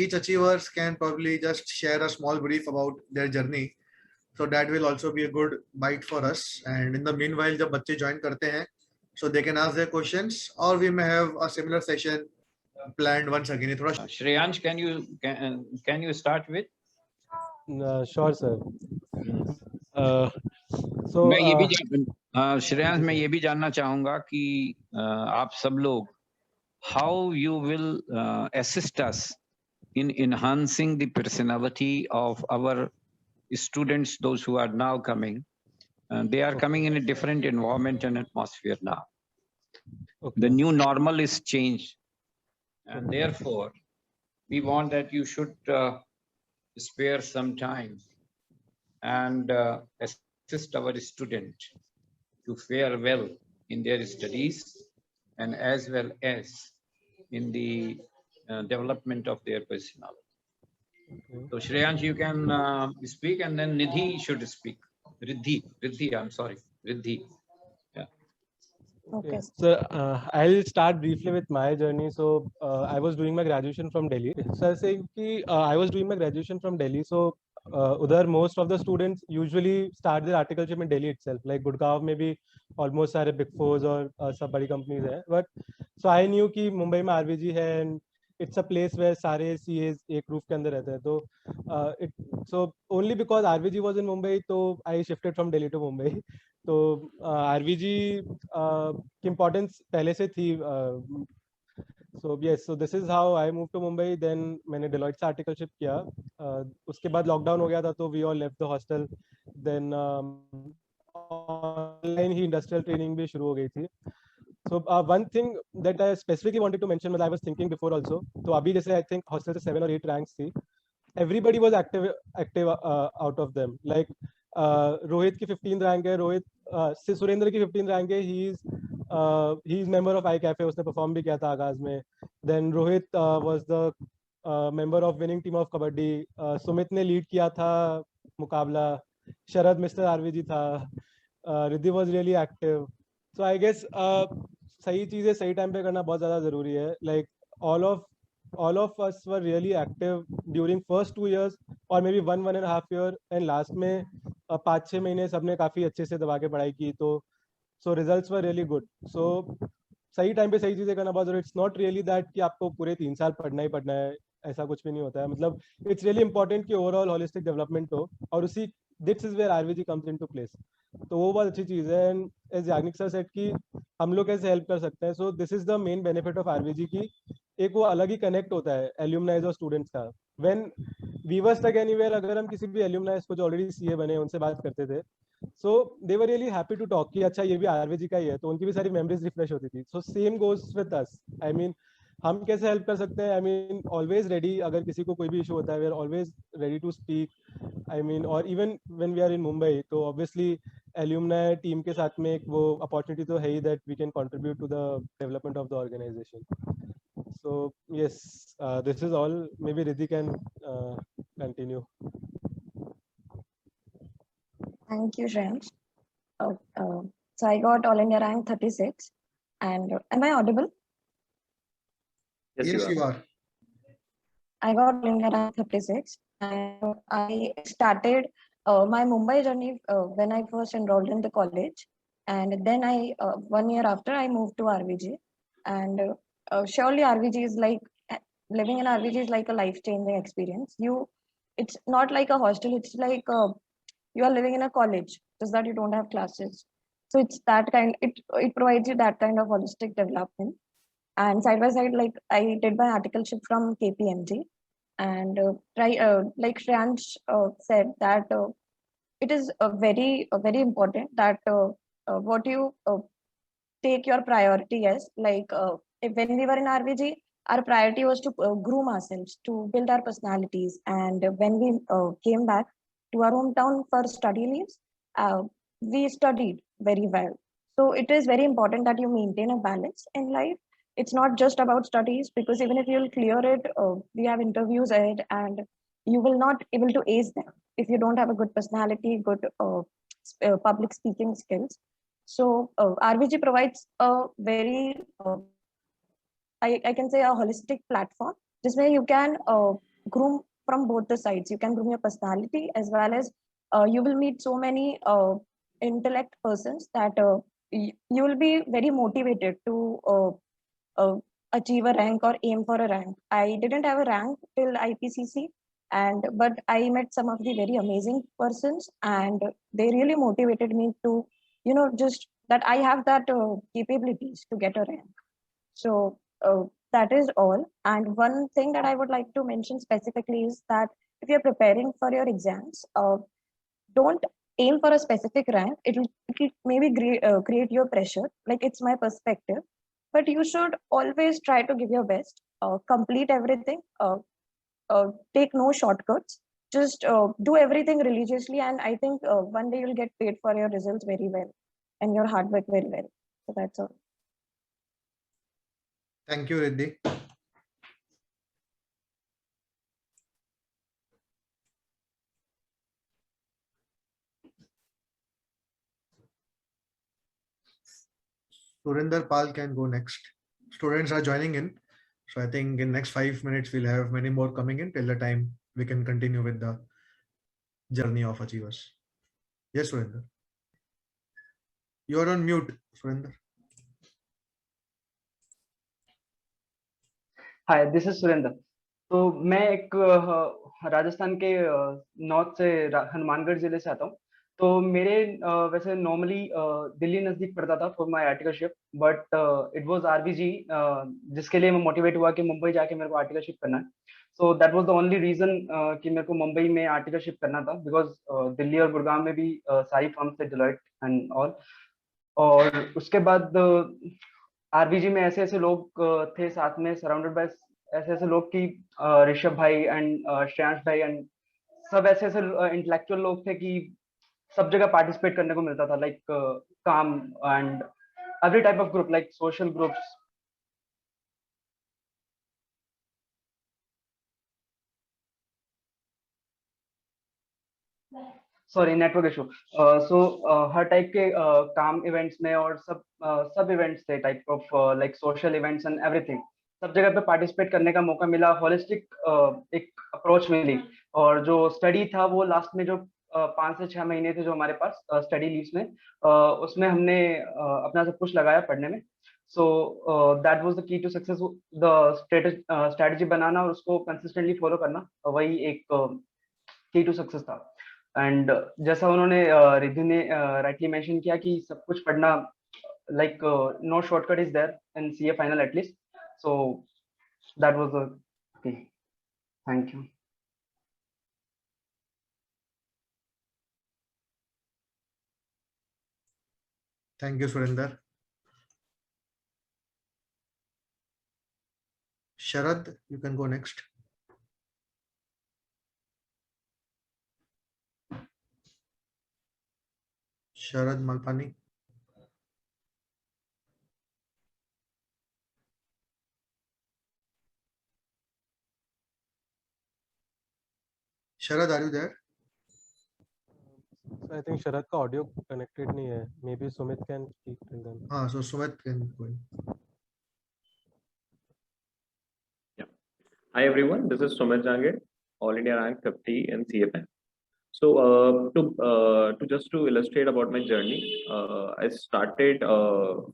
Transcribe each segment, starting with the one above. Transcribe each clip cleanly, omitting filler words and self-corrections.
each achievers can probably just share a small brief about their journey. So that will also be a good bite for us. And in the meanwhile, जब बच्चे join करते हैं, so they can ask their questions, or we may have a similar session planned once again. ये थोड़ा Shreyansh, can you start with? Sure, sir. मैं ये भी श्रेयांश मैं ये भी जानना चाहूंगा कि आप सब लोग how you will assist us in enhancing the personality of our students, those who are now coming. They are coming in a different environment and atmosphere now. Okay. The new normal is changed, and therefore we want that you should spare some time and assist our student to fare well in their studies and as well as in the development of their personality. Okay. So Shreyansh, you can speak, and then Nidhi should speak. Riddhi, I'm sorry, Riddhi. Yeah. Okay. So I'll start briefly with my journey. So I was doing my graduation from Delhi. So I was saying कि I was doing my graduation from Delhi. So उधर most of the students usually start their articleship in Delhi itself. Like Gurgaon में भी almost सारे Big Fours और सब बड़ी companies हैं. But so I knew कि मुंबई में RVG है and it's a place where सारे CAs एक roof के अंदर रहते हैं. तो so only because RVG was in Mumbai, तो I shifted from Delhi to Mumbai. तो RVG की importance पहले से थी. So yes, so this is how I moved to Mumbai. Then मैंने Deloitte से articleship किया. उसके बाद lockdown हो गया था, तो we all left the hostel. Then online he industrial training भी शुरू हो गई थी. So one thing that I specifically wanted to mention, I was thinking before also. तो अभी जैसे I think hostel से 7 or 8 ranks थी. Everybody was active out of them. Like Rohit की 15 rank है. रोहित सुरेंद्र की 15 rank है. He is member of iCafe. उसने perform भी किया था आगाज में. Then Rohit was the member of winning team of kabaddi. Sumit ने lead किया था मुकाबला. शरद Mr. RVG था. Riddhi was really active. So I guess सही चीजें सही टाइम पे करना बहुत ज्यादा जरूरी है. Like all of us were really active during first 2 years or maybe 1.5 year, and last में 5-6 महीने सबने काफी अच्छे से दबा के पढ़ाई की. तो so results were really good. So सही टाइम पे सही चीजें करना बहुत जरूरी. It's not really that कि आपको पूरे 3 साल पढ़ना ही पढ़ना है. ऐसा कुछ भी नहीं होता है. मतलब it's really important कि overall holistic development हो. और उसी this is where RVG comes into place. तो वो बहुत अच्छी चीज है. And as Yagnik sir said कि हम लोग कैसे हेल्प कर सकते हैं. So this is the main benefit of RVG की एक वो अलग ही कनेक्ट होता है एल्यूमनाइज और स्टूडेंट्स का. When we were stuck anywhere, अगर हम किसी भी एल्यूमनाइज को जो ऑलरेडी सीए बने उनसे बात करते थे, so they were really happy to talk कि अच्छा ये भी RVG का ही है. तो उनकी भी सारी मेमोरीज रिफ्रेश होती थी. So same goes with us. I mean हम कैसे हेल्प कर सकते हैं. I mean always ready. अगर किसी को कोई भी इशू होता है, we are always ready to speak. I mean और even when we are in Mumbai, तो ऑब्वियसली एल्यूमनाई टीम के साथ में एक वो अपॉर्चुनिटी तो है ही that we can contribute to the development of the organisation. So yes, this is all. Maybe Riddhi can continue. Thank you, Shreyansh. So I got All India rank 36, and am I audible? Yes, you are. I got All India rank 36, and I started my Mumbai journey when I first enrolled in the college, and then I 1 year after I moved to RVG, and surely RVG is like living in RVG is like a life-changing experience. It's not like a hostel. It's like you are living in a college, just that you don't have classes. So it's that kind. It provides you that kind of holistic development. And side by side, like I did my articleship from KPMG, and like Shreyansh said that it is very important that what you take your priority as. Like when we were in RVG, our priority was to groom ourselves, to build our personalities, and when we came back to our hometown for study leaves, we studied very well. So it is very important that you maintain a balance in life. It's not just about studies, because even if you'll clear it, we have interviews ahead, and you will not able to ace them if you don't have a good personality, good public speaking skills. So RVG provides a very I can say a holistic platform जिसमें you can groom from both the sides. You can groom your personality as well as you will meet so many intellect persons that you will be very motivated to achieve a rank or aim for a rank. I didn't have a rank till IPCC, but I met some of the very amazing persons, and they really motivated me to, just that I have that capabilities to get a rank. So that is all. And one thing that I would like to mention specifically is that if you're preparing for your exams, don't aim for a specific rank. It'll maybe create your pressure. Like, it's my perspective, but you should always try to give your best, complete everything, take no shortcuts, just do everything religiously, and I think one day you'll get paid for your results very well and your hard work very well. So that's all. Thank you, Riddhi. Surinder Pal can go next. Students are joining in. So I think in next 5 minutes, we'll have many more coming in till the time we can continue with the journey of achievers. Yes, Surinder. You're on mute, Surinder. Hi this is Surendra. तो मैं एक राजस्थान के north से हनुमानगढ़ जिले से आता हूँ। तो मेरे वैसे नॉर्मली दिल्ली नजदीक पड़ता था for my articleship, but it was RBG जिसके लिए मैं मोटिवेट हुआ कि मुंबई जाके मेरे को आर्टिकलशिप करना है। So that was the only reason कि मेरे को मुंबई में आर्टिकलशिप करना था, बिकॉज दिल्ली और गुड़गांव में भी सारी फर्म्स थे, डिलॉयट एंड ऑल। और उसके बाद आरबीजी में ऐसे ऐसे लोग थे साथ में, सराउंडेड बाय ऐसे ऐसे लोग कि ऋषभ भाई एंड श्रेयांश भाई एंड सब ऐसे ऐसे इंटेलेक्चुअल लोग थे कि सब जगह पार्टिसिपेट करने को मिलता था, लाइक काम and every type of group, like social groups. Sorry, network issue. So her type के काम इवेंट्स में और सब इवेंट्स थे, type of like social events and everything, सब जगह पे पार्टिसिपेट करने का मौका मिला। होलिस्टिक एक अप्रोच मिली, और जो स्टडी था वो लास्ट में जो 5 से 6 महीने थे जो हमारे पास स्टडी लीव्स में, उसमें हमने अपना सब कुछ लगाया पढ़ने में। So that was the key to success, the strategy बनाना और उसको कंसिस्टेंटली फॉलो करना, वही एक की टू सक्सेस था। एंड जैसा उन्होंने रिद्धि ने राइटली मेंशन किया कि सब कुछ पढ़ना, like no shortcut is there in CA final at least. So that was the key. Thank you. Thank you, Surinder. Sharad, you can go next. Sharad Malpani. Sharad, are you there? So I think Sharad का audio connected नहीं है. Maybe Sumit can speak and then. हाँ, so Sumit can go in. Hi everyone, this is Sumit Jangir, All India rank 50 in CFN. So to just to illustrate about my journey, I started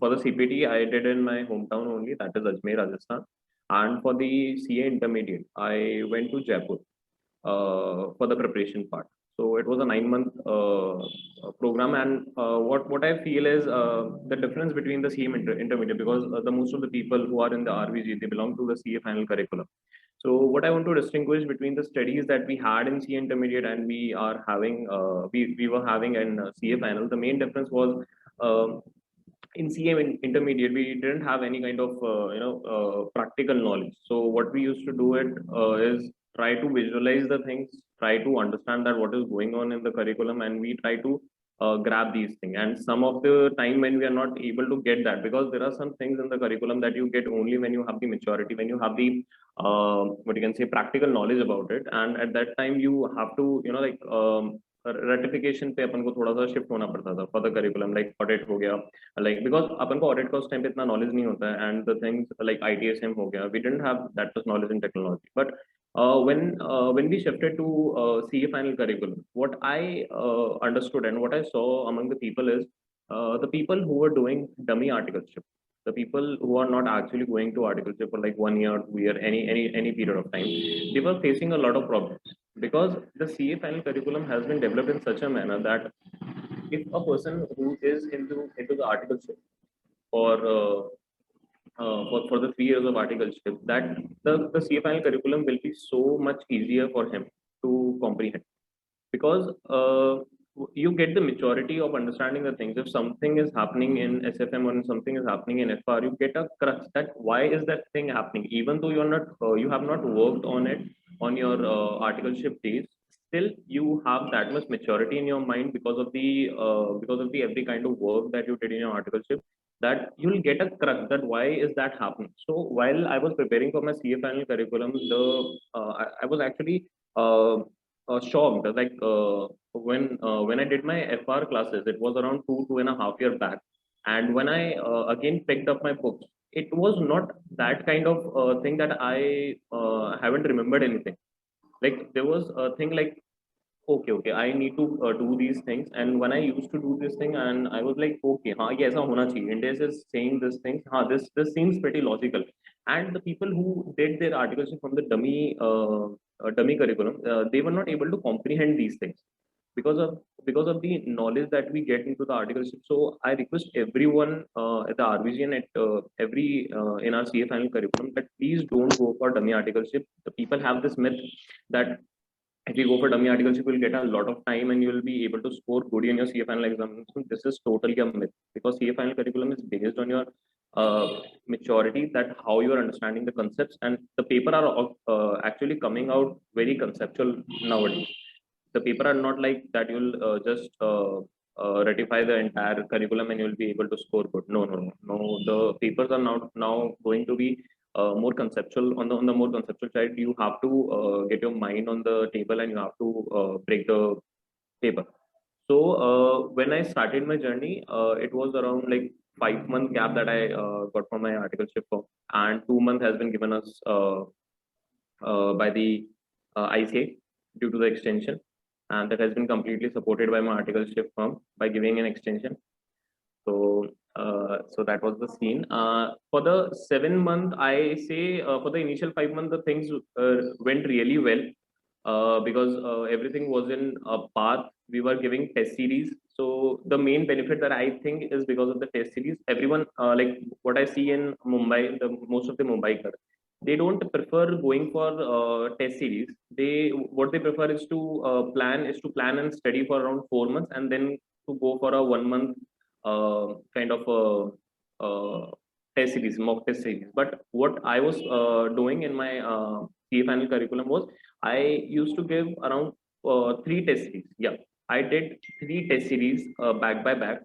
for the CPT I did in my hometown only, that is Ajmer, Rajasthan. And for the CA intermediate, I went to Jaipur for the preparation part. So it was a 9-month program, and what I feel is the difference between the CA intermediate, because the most of the people who are in the RVG, they belong to the CA final curriculum. So what I want to distinguish between the studies that we had in CA intermediate and we are having, we were having in CA final, the main difference was in CA intermediate, we didn't have any kind of practical knowledge. So what we used to do it is try to visualize the things, try to understand that what is going on in the curriculum, and we try to grab these things. And some of the time when we are not able to get that, because there are some things in the curriculum that you get only when you have the maturity, when you have the what you can say practical knowledge about it, and at that time you have to ratification पे अपन को थोड़ा सा shift होना पड़ता था for the curriculum, like audit हो गया, like because अपन को ऑडिट का उस टाइम पे इतना नॉलेज नहीं होता है, and the things like ITSM हो गया, we didn't have that much knowledge in technology. But when we shifted to CA final curriculum, what I understood and what I saw among the people is the people who were doing dummy articleship, the people who are not actually going to articleship for like 1 year, 2 year, any period of time, they were facing a lot of problems because the CA final curriculum has been developed in such a manner that if a person who is into the articleship for for the 3 years of articleship, that the CA final curriculum will be so much easier for him to comprehend because you get the maturity of understanding the things. If something is happening in SFM or something is happening in FR, you get a crux that why is that thing happening, even though you're not you have not worked on it on your articleship days. Still, you have that much maturity in your mind because of the every kind of work that you did in your articleship, that you'll get a crux that why is that happening. So while I was preparing for my CA final curriculum, I was actually shocked. Like when I did my FR classes, it was around 2.5 years back, and when I again picked up my books, it was not that kind of thing that I haven't remembered anything. Like there was a thing like okay, I need to do these things, and when I used to do this thing, and I was like, okay, हाँ ये ऐसा होना चाहिए. India is saying this thing, हाँ this seems pretty logical. And the people who did their articles from the dummy curriculum, they were not able to comprehend these things because of the knowledge that we get into the articles. So I request everyone at the RVG and at every in our CA final curriculum that please don't go for dummy articleship. The people have this myth that if you go for dummy articleship, you will get a lot of time and you will be able to score good in your CA final examination. This is totally a myth because CA final curriculum is based on your maturity, that how you are understanding the concepts, and the paper are actually coming out very conceptual nowadays. The paper are not like that you'll just ratify the entire curriculum and you'll be able to score good. No. The papers are now going to be more conceptual. On the more conceptual side, you have to get your mind on the table and you have to break the paper. So when I started my journey, it was around like 5 month gap that I got from my articleship form, and 2 months has been given us by the ICA due to the extension, and that has been completely supported by my articleship firm by giving an extension. So that was the scene. For the 7 month, I say for the initial 5 months, the things went really well because everything was in a path. We were giving test series. So the main benefit that I think is because of the test series, everyone like what I see in Mumbai, most of the Mumbaikars, they don't prefer going for test series. What they prefer is to plan and study for around 4 months and then to go for a 1 month kind of test series, mock test series. But what I was doing in my CA final curriculum was I used to give around 3 test series. Yeah, I did 3 test series back by back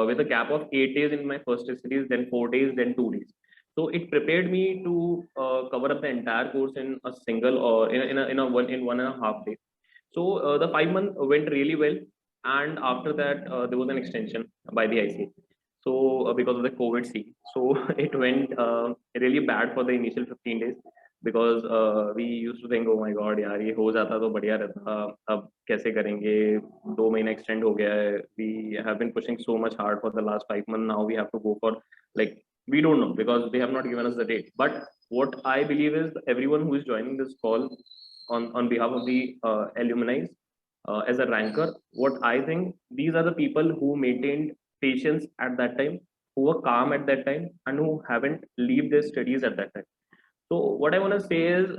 with a gap of 8 days in my first test series, then 4 days, then 2 days. So it prepared me to cover up the entire course in a single or in a 1.5 days. So the 5 month went really well, and after that there was an extension by the ICA. So because of the COVID scene, so it went really bad for the initial 15 days because we used to think, oh my god, यार ये हो जाता तो बढ़िया रहता, अब कैसे करेंगे, 2 महीने extend हो गया है. We have been pushing so much hard for the last 5 months. Now we have to go for like we don't know because they have not given us the date. But what I believe is everyone who is joining this call on behalf of the alumni as a ranker, what I think these are the people who maintained patience at that time, who were calm at that time, and who haven't leave their studies at that time. So what I want to say is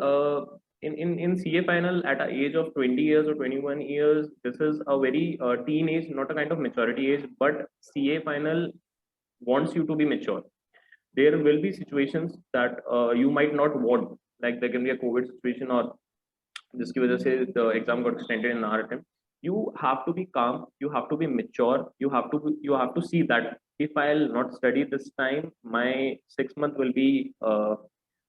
in CA final at an age of 20 years or 21 years, this is a very teen age, not a kind of maturity age, but CA final wants you to be mature. There will be situations that you might not want, like there can be a COVID situation or जिसकी वजह से the exam got extended in our attempt. You have to be calm, you have to be mature, you have to see that if I'll not study this time, my 6 month will be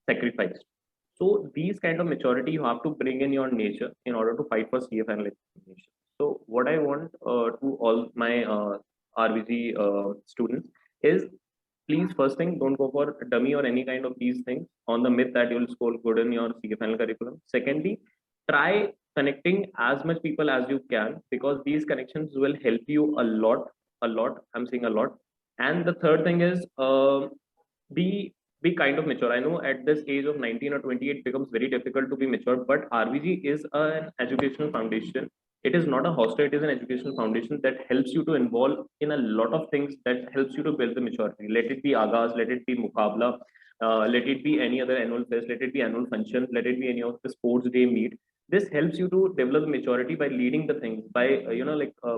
sacrificed. So these kind of maturity you have to bring in your nature in order to fight for CA final examination. So what I want to all my RVG students is, please, first thing, don't go for dummy or any kind of these things on the myth that you'll score good in your CA final curriculum. Secondly, try connecting as much people as you can, because these connections will help you a lot, a lot. I'm saying a lot. And the third thing is, be kind of mature. I know at this age of 19 or 20, it becomes very difficult to be mature, but RVG is an educational foundation. It is not a hostel, it is an educational foundation that helps you to involve in a lot of things, that helps you to build the maturity. Let it be Agas, let it be Mukabla, let it be any other annual fest, let it be annual functions, let it be any of the sports day meet. This helps you to develop maturity by leading the things, by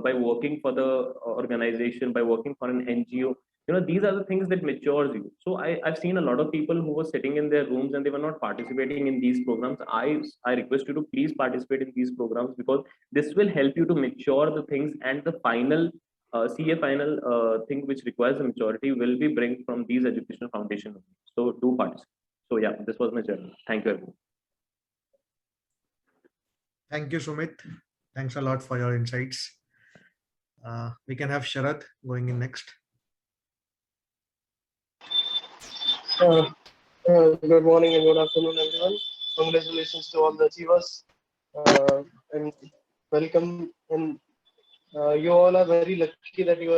by working for the organization, by working for an NGO. These are the things that matures you. So I've seen a lot of people who were sitting in their rooms and they were not participating in these programs. I request you to please participate in these programs, because this will help you to mature the things, and the final CA final thing which requires the maturity will be bring from these educational foundation. So do participate. So yeah, this was my journey. Thank you, everyone. Thank you, Sumit. Thanks a lot for your insights. We can have Sharath going in next. Good morning and good afternoon, everyone. Congratulations to all the achievers, and welcome. And you all are very lucky that you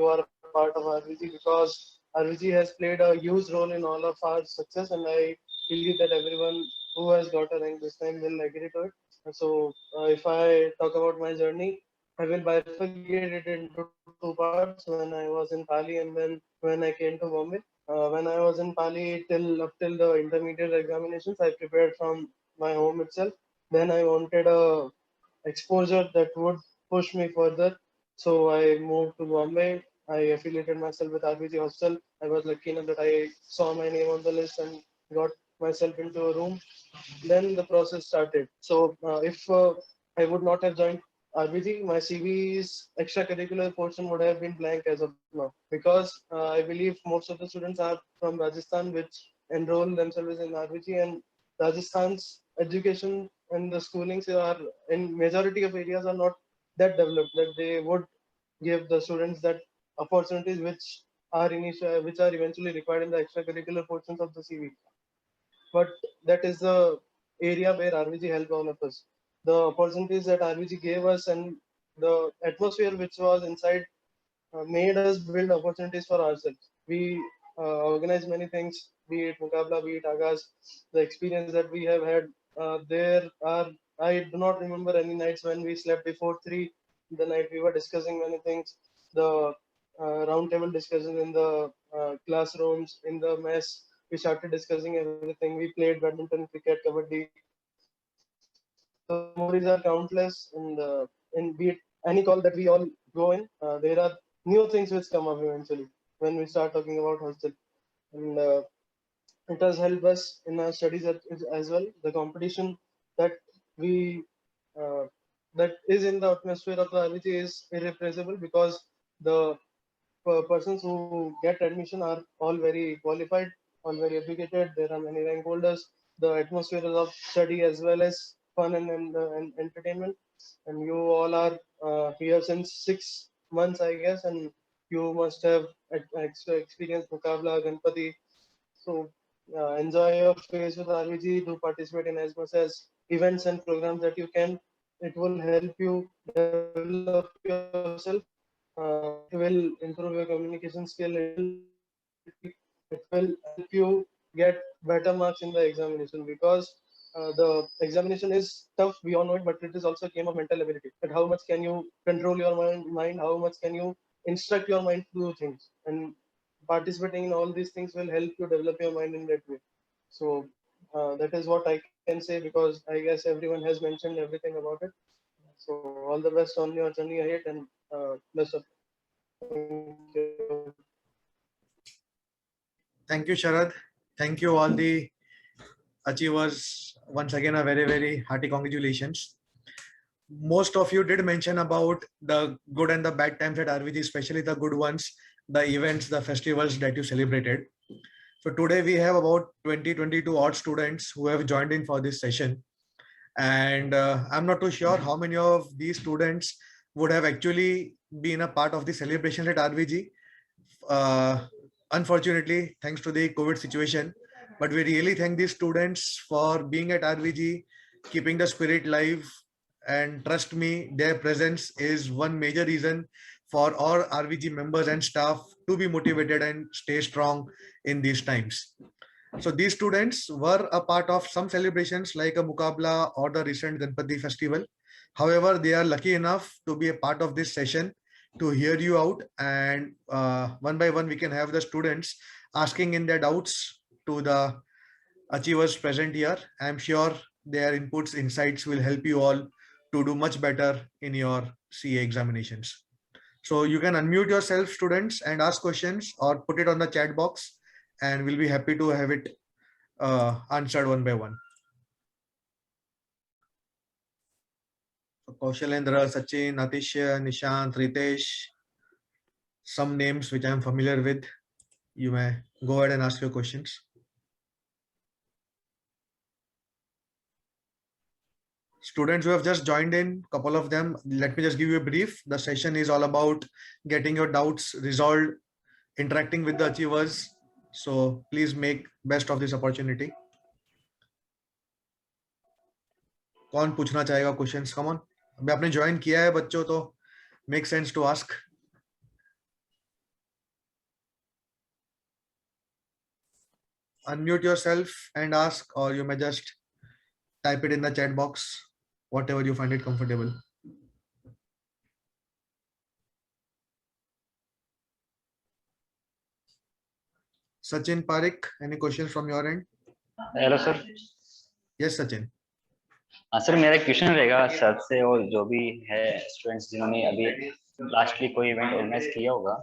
are a part of RVG, because RVG has played a huge role in all of our success, and I believe that everyone who has got a rank this time will agree to it. So, if I talk about my journey, I will bifurcate it into two parts: when I was in Pali and then when I came to Bombay. When I was in Pali up till the intermediate examinations, I prepared from my home itself. Then I wanted a exposure that would push me further. So I moved to Bombay. I affiliated myself with RVG Hostel. I was lucky enough that I saw my name on the list and got myself into a room. Then the process started. So if I would not have joined RVG, my CV's extracurricular portion would have been blank as of now, because I believe most of the students are from Rajasthan, which enroll themselves in RVG, and Rajasthan's education and the schoolings are in majority of areas are not that developed that they would give the students that opportunities which are eventually required in the extracurricular portions of the CV. But that is the area where RVG helped all of us. The opportunities that RVG gave us and the atmosphere which was inside made us build opportunities for ourselves. We organized many things, be it Mukabla, be it Agas. The experience that we have had I do not remember any nights when we slept before 3 the night. We were discussing many things. The roundtable discussions in the classrooms, in the mess, we started discussing everything. We played badminton, cricket, kabaddi. The memories are countless, and in be it any call that we all go in, there are new things which come up eventually when we start talking about hostel, and it has helped us in our studies as well. The competition that we that is in the atmosphere of the RVG is irrepressible, because the persons who get admission are all very qualified, all very educated. There are many rank holders. The atmosphere of study as well as fun and entertainment. And you all are here since 6 months, I guess, and you must have experienced Mukabla, Ganpati. So enjoy your phase with RVG. Do participate in as much as events and programs that you can. It will help you develop yourself. It will improve your communication skill. It will help you get better marks in the examination, because the examination is tough, we all know it, but it is also a game of mental ability. But how much can you control your mind? How much can you instruct your mind to do things? And participating in all these things will help you develop your mind in that way. So that is what I can say, because I guess everyone has mentioned everything about it. So all the best on your journey ahead, and best of luck. Thank you, Sharad. Thank you, all the achievers. Once again, a very, very hearty congratulations. Most of you did mention about the good and the bad times at RVG, especially the good ones, the events, the festivals that you celebrated. So today we have about 22 odd students who have joined in for this session. And I'm not too sure how many of these students would have actually been a part of the celebrations at RVG. Unfortunately, thanks to the COVID situation, but we really thank these students for being at RVG, keeping the spirit live, and trust me, their presence is one major reason for all RVG members and staff to be motivated and stay strong in these times. So these students were a part of some celebrations like a Mukabla or the recent Ganpati festival. However, they are lucky enough to be a part of this session to hear you out, and one by one we can have the students asking in their doubts to the achievers present here. I'm sure their inputs, insights will help you all to do much better in your CA examinations. So you can unmute yourself, students, and ask questions or put it on the chat box, and we'll be happy to have it answered one by one. So Kaushalendra, Sachin, Atisha, Nishant, Ritesh, some names which I'm familiar with. You may go ahead and ask your questions. Students who have just joined in, couple of them, let me just give you a brief. The session is all about getting your doubts resolved, interacting with the achievers. So please make best of this opportunity. कौन पूछना चाहेगा questions? Come on, अभी आपने join किया है बच्चों, तो make sense to ask. Unmute yourself and ask, or you may just type it in the chat box, whatever you find it comfortable. Sachin Parekh, any questions from your end? Hello sir. Yes, Sachin. हाँ sir, मेरा question रहेगा sir से, और जो भी है students जिन्होंने अभी लास्टली कोई इवेंट ऑर्गेनाइज किया होगा,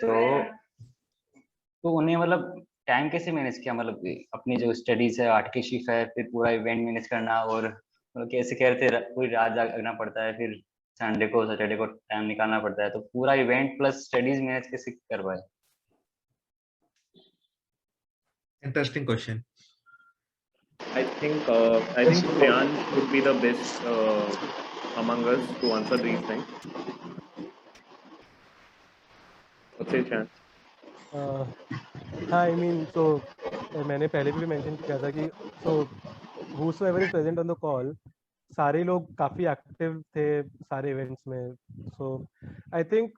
तो उन्हें मतलब टाइम कैसे मैनेज किया? मतलब अपनी जो स्टडीज है, 8 की शिफ्ट है, फिर पूरा इवेंट मैनेज करना, और मतलब कैसे कह रहे थे पूरी रात जागना पड़ता है, फिर संडे को सैटरडे को टाइम निकालना पड़ता है, तो पूरा इवेंट प्लस स्टडीज मैनेज कैसे कर पाए? Interesting question. I think Priyan would be the best among us to answer these things. What's your chance? हाँ, I mean, so मैंने पहले भी मेंशन किया था कि so whosoever is present on the call, सारे लोग काफी एक्टिव थे सारे इवेंट्स में. So I think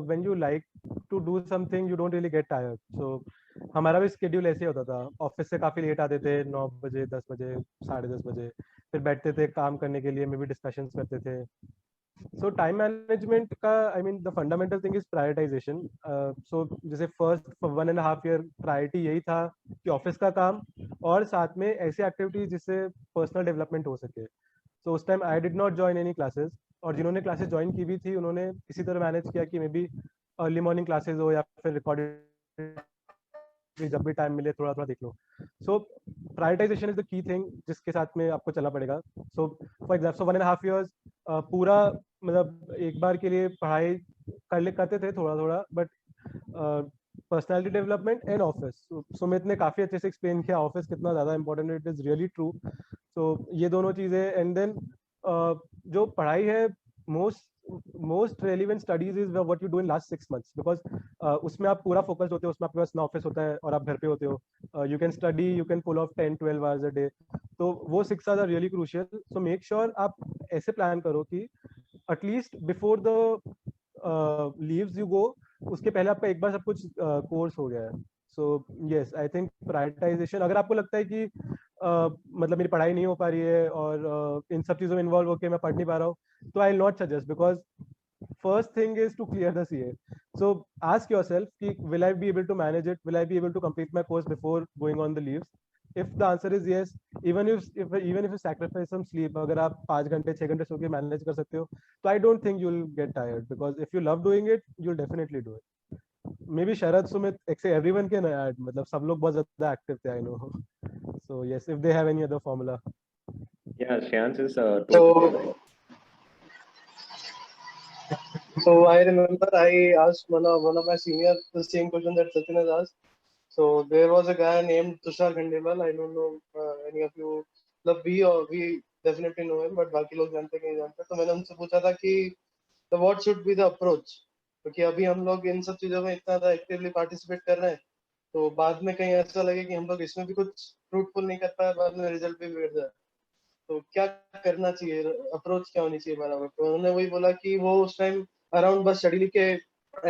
when you like to do something, you don't really get tired. So हमारा भी स्केड्यूल ऐसे होता था, ऑफिस से काफी लेट आते थे, 9 बजे 10 बजे 10:30 बजे, फिर बैठते थे काम करने के लिए, मे भी डिस्कशंस करते थे. सो टाइम मैनेजमेंट का I mean the fundamental thing is prioritisation. So जैसे फर्स्ट 1.5 ईयर प्रायोरिटी यही था कि ऑफिस का काम और साथ में ऐसी एक्टिविटीज जिससे पर्सनल डेवलपमेंट हो सके. सो उस time I did not join any classes, और जिन्होंने क्लासेस ज्वाइन की भी थी उन्होंने किसी तरह मैनेज किया कि may be early morning classes हो या फिर रिकॉर्डेड, जब भी टाइम मिले थोड़ा थोड़ा देख लो. So prioritisation is the key thing जिसके साथ में आपको चलना पड़ेगा. सो फॉर एग्जाम्पल 1.5 years पूरा मतलब एक बार के लिए पढ़ाई करते थे थोड़ा थोड़ा, but personality development and office. Sumit ने काफी अच्छे से एक्सप्लेन किया ऑफिस कितना ज्यादा इंपॉर्टेंट है. It is really true. So ये दोनों चीजें, एंड देन जो पढ़ाई है, most relevant studies is what you do in last 6 months, because उसमें आप पूरा फोकस होते हो, उसमें आपके पास ना ऑफिस होता है और आप घर पे होते हो. You can study, you can pull off 10-12 hours a day. तो वो 6 hours are really crucial. So make sure आप ऐसे प्लान करो कि at least before the leaves you go, उसके पहले आपका एक बार सब कुछ कोर्स हो गया है. So yes, I think prioritization, अगर आपको लगता है कि मतलब मेरी पढ़ाई नहीं हो पा रही है और इन सब चीजों में इन्वॉल्व होकर मैं पढ़ नहीं पा रहा हूँ, तो I will not suggest, because first thing is to clear the CA. So ask yourself ki, will I be able to manage it? Will I be able to complete my course before going on the leaves? If the answer is yes, even if you sacrifice some sleep, अगर आप 5 घंटे 6 घंटे सो के manage कर सकते हो, तो I don't think you'll get tired, because if you love doing it, you'll definitely do it. Maybe Sharad, Sumit, everyone can add, मतलब सब लोग बहुत ज़्यादा active थे, I know. So yes, if they have any other formula. Yeah, Shyans is totally right. So I remember I asked one of my seniors the same question that Sachin has asked. So there was a guy named Tushar Khandelwal. I don't know any of you. We definitely know him, but बाकी लोग जानते कि नहीं जानते. तो मैंने उनसे पूछा था कि what should be the approach, क्योंकि अभी हम लोग इन सब चीजों में इतना ज़्यादा एक्टिवली पार्टिसिपेट कर रहे हैं, तो बाद में कहीं ऐसा लगे कि हम लोग इसमें भी कुछ फ्रूटफुल नहीं कर पाए, बाद में रिजल्ट भी बिगड़ जाए. तो क्या करना चाहिए, अप्रोच क्या होनी चाहिए बराबर. तो उन्होंने वही बोला कि वो उस टाइम अराउंड बस शेड्यूल के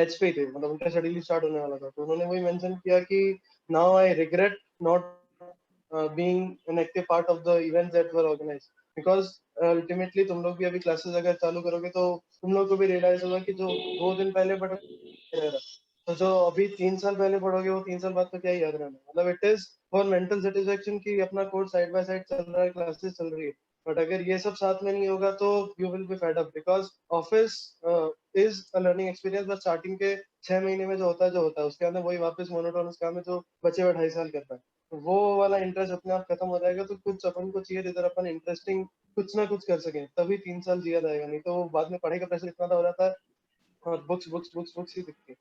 एज पे ही थे, मतलब उनका शेड्यूल स्टार्ट होने वाला था. तो उन्होंने वही मेंशन किया कि now I regret not being an active part of the events that were organised, because ultimately तुम लोग भी अभी क्लासेस अगर चालू करोगे तो तुम लोग को भी रियलाइज होगा कि जो 2 दिन पहले पढ़ रह रहा, तो जो अभी 3 साल पहले पढ़ोगे वो 3 साल बाद तो क्या ही याद रहना. मतलब it is for mental satisfaction कि अपना कोर्स साइड बाय साइड चल रहा है, क्लासेस चल रही है, बट अगर ये सब साथ में नहीं होगा तो you will be fed up, because office is a learning experience, बस स्टार्टिंग के 6 महीने में जो होता है उसके अंदर वही वापस मोनोटोनस काम है जो बचे हुए 2.5 साल करता है. तो वो वाला इंटरेस्ट अपने आप खत्म हो जाएगा. तो कुछ अपन को चाहिए जिधर अपन इंटरेस्टिंग कुछ ना कुछ कर सकें, तभी 3 साल जिया जाएगा. नहीं तो बाद में पढ़ाई का प्रेशर इतना हो जाता है और बुक्स बुक्स बुक्स बुक्स ही दिखती है.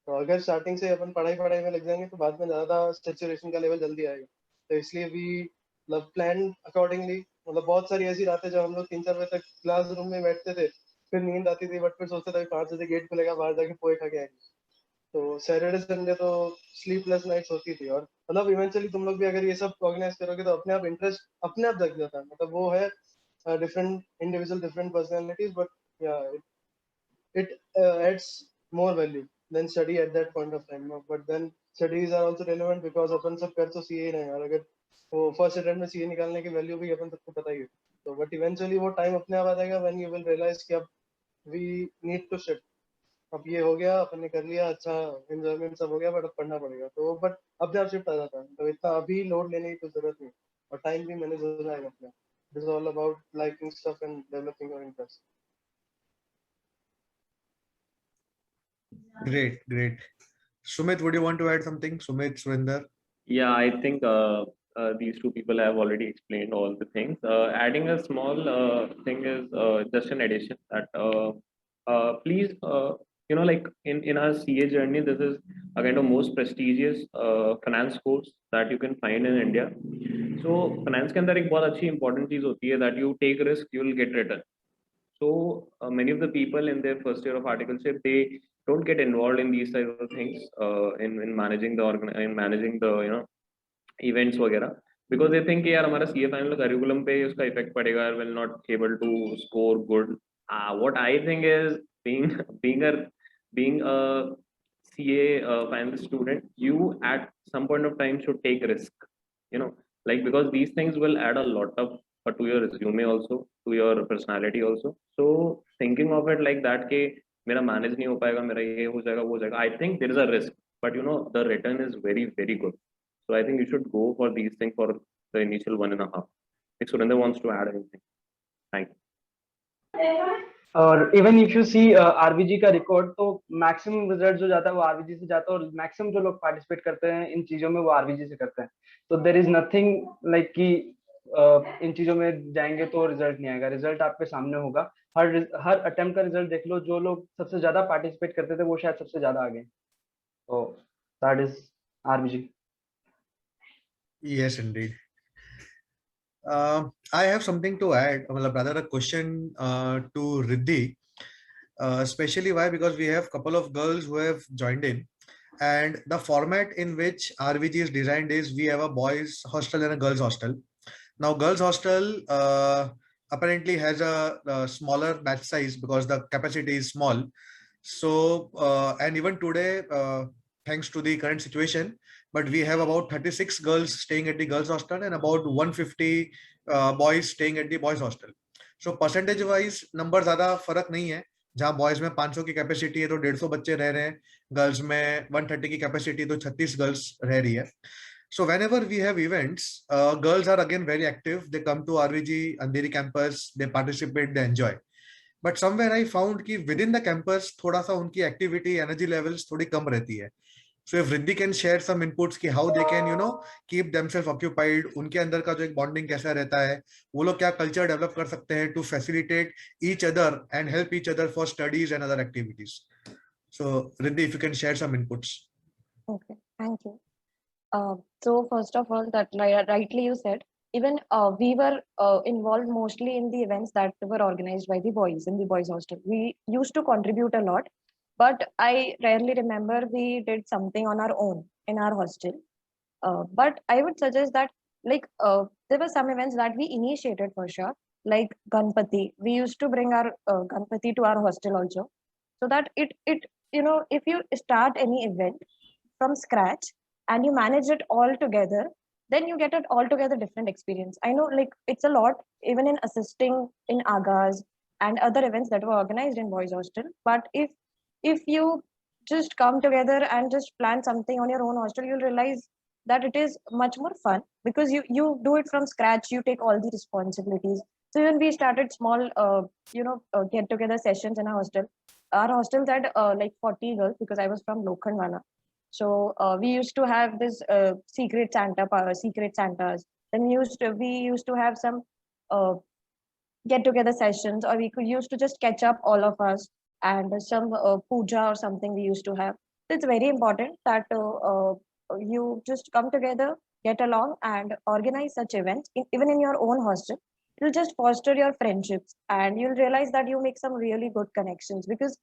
तो अगर स्टार्टिंग से अपन पढ़ाई में लग जाएंगे तो बाद में ज्यादा सैचुरेशन का लेवल जल्दी आएगा. तो इसलिए भी मतलब प्लान अकॉर्डिंगली, मतलब बहुत सारी ऐसी रातें जब हम लोग 3-4 बजे तक क्लास रूम में बैठते थे, फिर नींद आती थी, बट फिर सोचते थे 5 बजे गेट खुलेगा, बाहर जाके पोए खा के आएंगे. तो सैटरडे संडे तो स्लीपलेस नाइट्स होती थी. और मतलब इवेंचुअली तुम लोग भी अगर ये सब ऑर्गेनाइज करोगे तो अपने आप इंटरेस्ट अपने आप जग जाता है. मतलब वो है different individual different personalities, but या it adds more value than study at that point of time. No? But then studies are also relevant because अपन सब कर तो सीए ही रहे हैं, और अगर वो फर्स्ट अटेम्प्ट में सीए निकालने की वैल्यू भी अपन सबको पता ही है. तो बट इवेंचुअली वो टाइम अपने आप आ जाएगा व्हेन यू विल रियलाइज कि अब वी नीड टू शिफ्ट. अब ये हो गया, अपन ने कर लिया, अच्छा एंजॉयमेंट सब हो गया, बट अब पढ़ना पड़ेगा. तो बट अपने आप शिफ्ट आ जाता है. तो इतना अभी लोड लेने की कोई जरूरत नहीं, और टाइम भी मैनेज हो जाएगा अपने. This is all about liking stuff and developing your interest. Great. Sumit, would you want to add something? Sumit, Surinder? Yeah, I think these two people have already explained all the things. Adding a small thing is just an addition that please, like in our CA journey, this is a kind of most prestigious finance course that you can find in India. So finance के अंदर एक बहुत अच्छी important चीज होती है that you take risk, you will get return. So many of the people in their first year of articleship, they don't get involved in these type of things in managing the managing the events वगैरह, because they think कि यार हमारा CA final curriculum पे उसका effect पड़ेगा, will not able to score good. What I think is being a CA final student, you at some point of time should take risk, like because these things will add a lot of to your resume also, to your personality also. So thinking of it like that कि मेरा manage नहीं हो पाएगा, मेरा ये हो जाएगा वो हो जाएगा, I think there is a risk, but the return is very very good. So I think you should go for these things for the initial 1.5. If Surinder wants to add anything, thank you. और even if you see RBG का record, तो maximum result जो जाता है वो RBG से जाता है, और मैक्सिमम जो लोग पार्टिसिपेट करते हैं इन चीजों में वो आरबीजी से करते हैं. तो देयर इज नथिंग लाइक कि इन चीजों में जाएंगे तो रिजल्ट नहीं आएगा. रिजल्ट आपके सामने होगा. हर अटेम्प्ट का रिजल्ट देख लो, जो लोग सबसे ज्यादा पार्टिसिपेट करते थे वो शायद सबसे ज्यादा आगे. तो that is RBG. Yes, indeed. I have something to add, rather a question to Riddhi, especially why, because we have a couple of girls who have joined in, and the format in which RVG is designed is we have a boys hostel and a girls hostel. Now girls hostel apparently has a smaller batch size because the capacity is small. So and even today, thanks to the current situation, but we have about 36 girls staying at the girls hostel and about 150 boys staying at the boys hostel. So percentage wise number ज़्यादा फर्क नहीं है. जहाँ boys में 500 की capacity है तो 150 बच्चे रह रहे हैं, गर्ल्स में 130 की कैपेसिटी तो 36 गर्ल्स रह रही है. So whenever we have events, girls are again very active. They come to RVG Andheri campus, they participate, they enjoy. But somewhere I found कि within the campus थोड़ा सा उनकी activity, energy levels थोड़ी कम रहती है. So if Riddhi can share some inputs कि how they can keep themselves occupied, उनके अंदर का जो एक bonding कैसा रहता है, वो लोग क्या culture develop कर सकते हैं to facilitate each other and help each other for studies and other activities. So Riddhi, if you can share some inputs. Okay, thank you. So first of all, that rightly you said even we were involved mostly in the events that were organized by the boys in the boys hostel. We used to contribute a lot, but I rarely remember we did something on our own in our hostel. But I would suggest that, like, there were some events that we initiated for sure, like Ganpati. We used to bring our Ganpati to our hostel also, so that it if you start any event from scratch and you manage it all together, then you get an altogether different experience. I know, like, it's a lot even in assisting in agas and other events that were organized in boys hostel. But if you just come together and just plan something on your own hostel, you'll realize that it is much more fun, because you do it from scratch, you take all the responsibilities. So when we started small get together sessions in our hostels had like 40 girls, because I was from Lokhandwala. So we used to have this secret Santas. Then we used to have some get together sessions, or we could used to just catch up all of us, and some puja or something we used to have. So it's very important that you just come together, get along, and organize such events even in your own hostel. It'll just foster your friendships, and you'll realize that you make some really good connections, because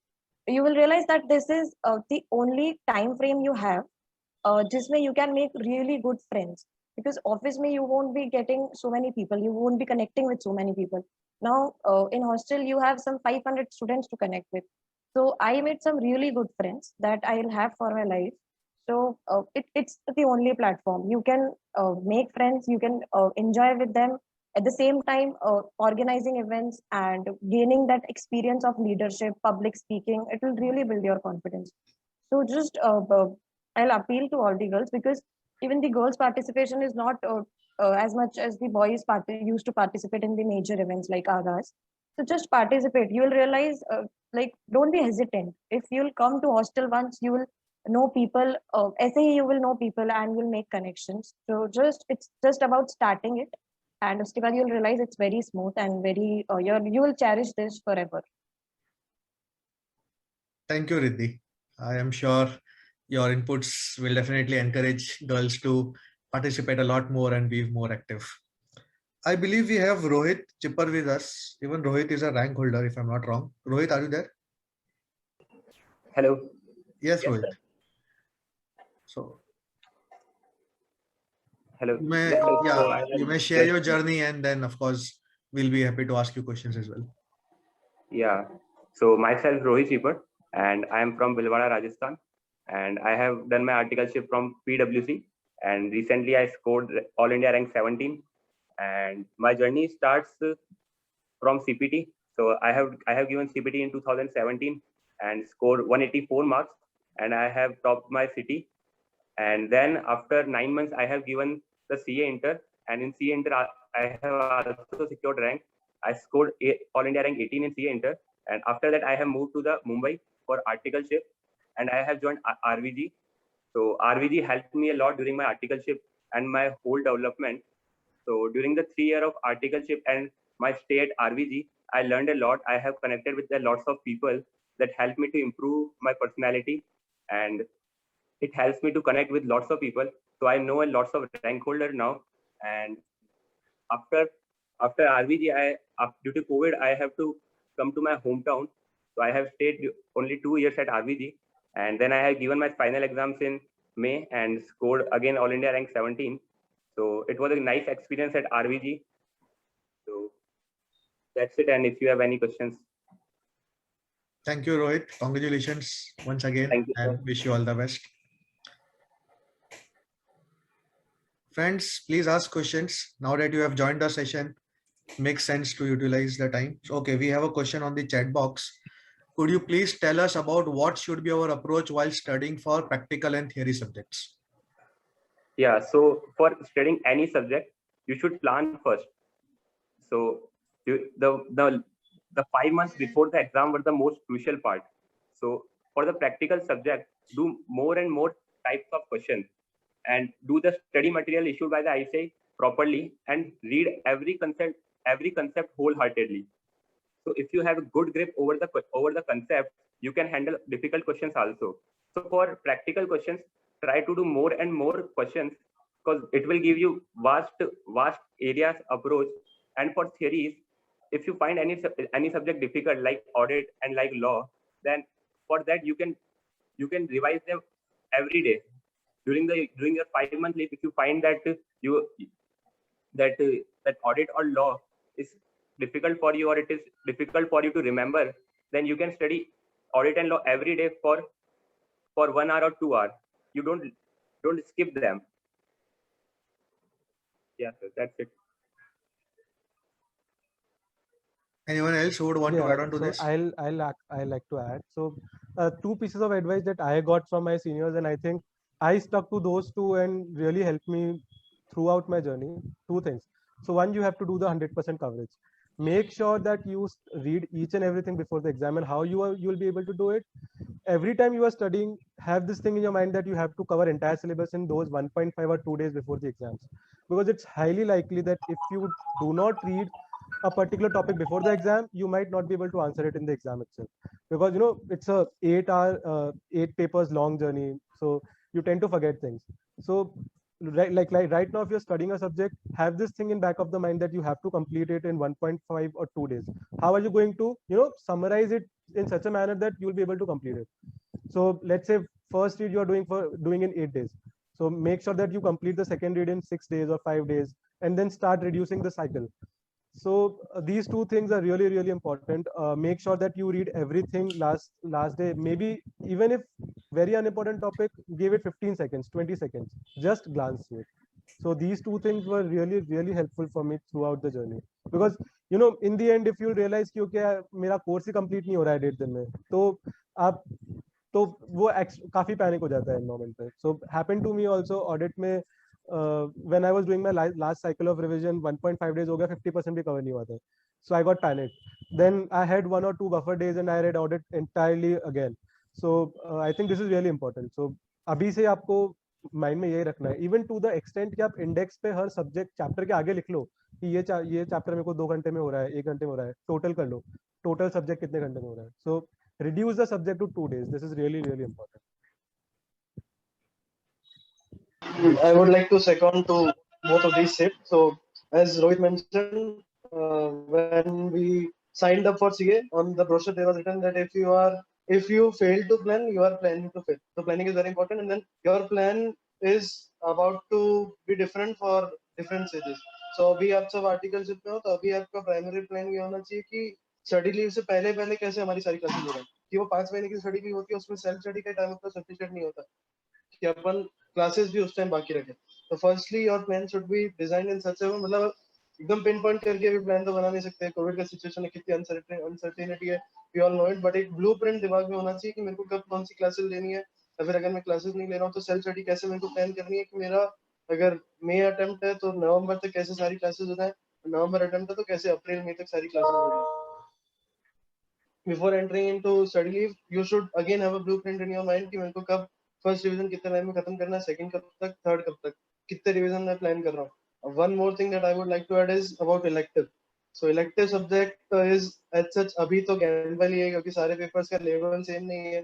you will realize that this is the only time frame you have जिसमें you can make really good friends, because office में you won't be getting so many people, you won't be connecting with so many people. Now in hostel you have some 500 students to connect with. So I made some really good friends that I'll have for my life. So it's the only platform you can make friends, you can enjoy with them, at the same time organizing events and gaining that experience of leadership, public speaking. It will really build your confidence. So just I'll appeal to all the girls, because even the girls' participation is not as much as the boys used to participate in the major events like Agas. So just participate. You will realize, like, don't be hesitant. If you'll come to hostel once, you will know people. ऐसे ही you will know people and will make connections. So it's just about starting it, and उसके बाद you'll realize it's very smooth and very you will cherish this forever. Thank you, Riddhi. I am sure your inputs will definitely encourage girls to participate a lot more and be more active. I believe we have Rohit Chipper with us. Even Rohit is a rank holder, if I'm not wrong. Rohit, are you there? Hello. Yes, Yes, Rohit. sir. So Hello. you may, Yes, sir. So yeah, I you have may share your just, journey, and then of course we'll be happy to ask you questions as well. yeah. So myself, Rohit Cheeper, and I am from Bhilwara, Rajasthan, and I have done my articleship from PwC, and recently I scored All India rank 17, and my journey starts from CPT. So I have given CPT in 2017 and scored 184 marks, and I have topped my city. And then after 9 months, I have given the CA Inter, and in CA Inter, I have also secured rank. I scored All India rank 18 in CA Inter, and after that, I have moved to the Mumbai for articleship, and I have joined RVG. So RVG helped me a lot during my articleship and my whole development. So during the 3 years of articleship and my stay at RVG, I learned a lot. I have connected with lots of people that helped me to improve my personality, and it helps me to connect with lots of people. So I know a lots of rank holder now. And after RVG, due to COVID, I have to come to my hometown. So I have stayed only 2 years at RVG, and then I have given my final exams in May and scored again All India rank 17. So it was a nice experience at RVG. So that's it. And if you have any questions. Thank you, Rohit. Congratulations once again, Thank you, sir. and wish you all the best. Friends, please ask questions. Now that you have joined the session, makes sense to utilize the time. So, okay, we have a question on the chat box. Could you please tell us about what should be our approach while studying for practical and theory subjects? Yeah, so for studying any subject, you should plan first. So the 5 months before the exam were the most crucial part. So for the practical subject, do more and more types of questions, and do the study material issued by the ICAI properly, and read every concept wholeheartedly. So if you have a good grip over the concept, you can handle difficult questions also. So for practical questions, try to do more and more questions because it will give you vast areas approach. And for theories, if you find any subject difficult like audit and like law, then for that you can revise them every day during your 5-month leave. If you find that that audit or law is difficult for you, or it is difficult for you to remember, then you can study audit and law every day for 1 hour or 2 hours. You don't skip them. Yeah, sir, that's it. Anyone else who would want to Yeah, add on to so this? I'll like to add. So, two pieces of advice that I got from my seniors, and I think I stuck to those two and really helped me throughout my journey. Two things. So, one, you have to do the 100% coverage. Make sure that you read each and everything before the exam, and how you'll be able to do it. Every time you are studying, have this thing in your mind that you have to cover entire syllabus in those 1.5 or 2 days before the exams, because it's highly likely that if you do not read a particular topic before the exam, you might not be able to answer it in the exam itself, because it's a 8 papers long journey, so you tend to forget things. So like right now, if you're studying a subject, have this thing in back of the mind that you have to complete it in 1.5 or 2 days. How are you going to summarize it in such a manner that you'll be able to complete it? So let's say first read you are doing in 8 days, so make sure that you complete the second read in 6 days or 5 days, and then start reducing the cycle. So these two things are really, really important. Make sure that you read everything last day. Maybe even if very unimportant topic, give it 15 seconds, 20 seconds, just glance through it. So these two things were really, really helpful for me throughout the journey, because in the end, if you realize कि okay, मेरा course ही complete नहीं हो रहा है 1.5 दिन में, तो वो काफी panic हो जाता है moment पे. So happened to me also audit में. When I was doing my last cycle of revision, 1.5 days हो गया, 50% भी cover नहीं हुआ था. So I got panicked. Then I had 1 or 2 buffer days and I read audit entirely again. So I think this is really important. So अभी से आपको mind में यही रखना है, इवन टू द एक्सटेंट कि आप इंडेक्स पे हर सब्जेक्ट चैप्टर के आगे लिख लो कि ये चैप्टर मेरे को 2 घंटे में हो रहा है, 1 घंटे में हो रहा है, टोटल कर लो, टोटल सब्जेक्ट कितने घंटे में हो रहा है. सो reduce the subject to 2 days. This is really, really important. I would like to second to both of these tips. So, as Rohit mentioned, when we signed up for CA, on the brochure there was written that if you fail to plan, you are planning to fail. So planning is very important, and then your plan is about to be different for different stages. So अभी आप सब articleship में हो, तो अभी आपका primary plan ये होना चाहिए कि स्टडी लीव से पहले कैसे हमारी सारी क्लासेस हो रही है, कि वो 5 महीने की स्टडी लीव होती है, उसमें सेल्फ स्टडी का टाइम उतना सफिशिएंट नहीं होता कि अपन क्लासेस भी उस टाइम बाकी रखें. तो firstly your plan should be design in such a, मतलब एकदम पिन पॉइंट करके भी प्लान तो बना नहीं सकते. कोविड का सिचुएशन है, कितनी अनसर्टेनिटी है, we all know it, but एक ब्लूप्रिंट दिमाग में होना चाहिए कि मेरे को कब कौन सी क्लासेस लेनी है. या फिर अगर मैं क्लासेस नहीं ले रहा हूँ तो सेल्फ स्टडी कैसे मेरे को प्लान करनी है कि मेरा अगर मई अटेम्प्ट है तो नवंबर तक कैसे सारी क्लासेस हो जाए, नवंबर अटेम्प्ट है तो कैसे अप्रैल मई तक सारी क्लासेस हो जाए. Before entering into study leave, you should again have a blueprint in your mind कि मेरे को कब फर्स्ट रिवीजन कितने टाइम में खत्म करना है, सेकंड कब तक, थर्ड कब तक, कितने रिवीजन मैं प्लान कर रहा हूँ. One more thing that I would like to add is about elective. So elective subject is as such अभी तो gamble ही है क्योंकि सारे पेपर्स का लेवल सेम नहीं है.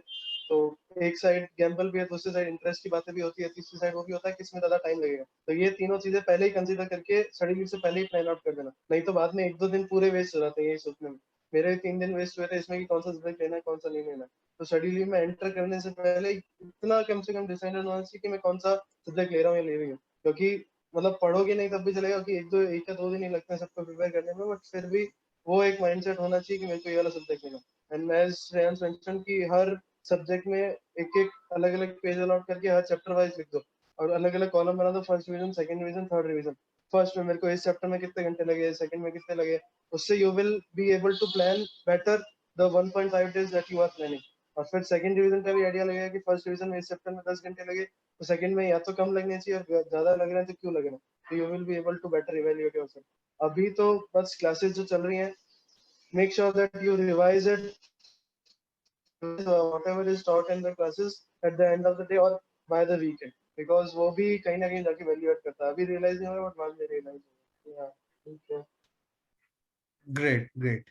तो एक साइड गैम्बल भी है, दूसरी साइड इंटरेस्ट की बातें भी होती है, तीसरी साइड वो भी होता है किसमें ज्यादा टाइम लगेगा. तो ये तीनों चीजें पहले ही कंसीडर करके स्टडी लीव से पहले ही प्लान आउट कर देना, नहीं तो बाद में 1-2 दिन पूरे वेस्ट हो जाते हैं यही सोचने में. मेरे 3 दिन वेस्ट हुए थे इसमें कि कौन सा सब्जेक्ट लेना है कौन सा नहीं लेना. तो स्टडी लीव में एंटर करने से पहले इतना कम से कम डिसाइडेड होना चाहिए कि मैं कौन सा सब्जेक्ट ले रहा हूँ या ले रही हूँ, क्योंकि मतलब पढ़ोगे नहीं तब भी चलेगा कि 1 या 2 दिन ही लगते हैं सबको प्रिपेयर करने में, बट फिर भी वो एक माइंडसेट होना चाहिए कि मेरे को ये वाला सब्जेक्ट लेना. एंड एज श्रेयांश मेंशन कि हर सब्जेक्ट में एक अलग अलग पेज अलॉट करके हर चैप्टर वाइज लिख दो और अलग अलग कॉलम बना दो, first revision, second revision, third revision. First में मेरे को इस चैप्टर में कितने घंटे लगे, सेकंड में कितने लगे, उससे you will be able to plan better the 1.5 days that you are planning. और फिर सेकंड डिवीजन का भी आइडिया लगेगा कि फर्स्ट डिवीजन में इस चैप्टर में 10 घंटे लगे तो सेकंड में या तो कम लगने चाहिए और ज्यादा लग रहे हैं तो क्यों लग रहे हैं. तो you will be able to better evaluate yourself. अभी तो बस क्लासेस जो चल रही हैं, make sure that you revise it whatever is taught in the classes at the end of the day or by the weekend, because वो भी कहीं ना कहीं जाके वैल्यू ऐड करता है. अभी रियलाइज नहीं हो रहा बट बाद में रियलाइज होगा. ठीक है. Great.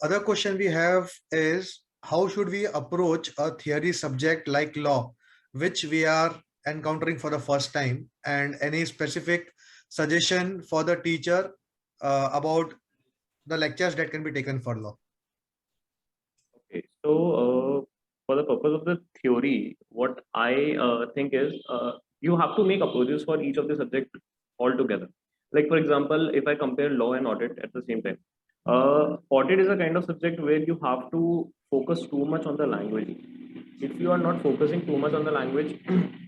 Other question we have is, how should we approach a theory subject like law, which we are encountering for the first time, and any specific suggestion for the teacher about the lectures that can be taken for law? Okay, so for the purpose of the theory, what I think is you have to make approaches for each of the subject altogether. Like for example, if I compare law and audit at the same time, audit is a kind of subject where you have to focus too much on the language. If you are not focusing too much on the language,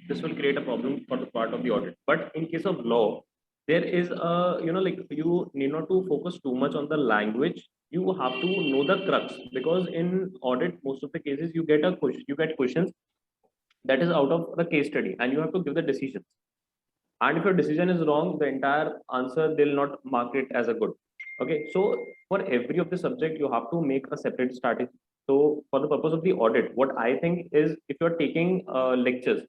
this will create a problem for the part of the audit. But in case of law, there is a, like you need not to focus too much on the language. You have to know the crux, because in audit, most of the cases you get questions that is out of the case study, and you have to give the decisions. And if your decision is wrong, the entire answer they'll not mark it as a good. Okay, so for every of the subject, you have to make a separate strategy. So for the purpose of the audit, what I think is, if you're taking lectures,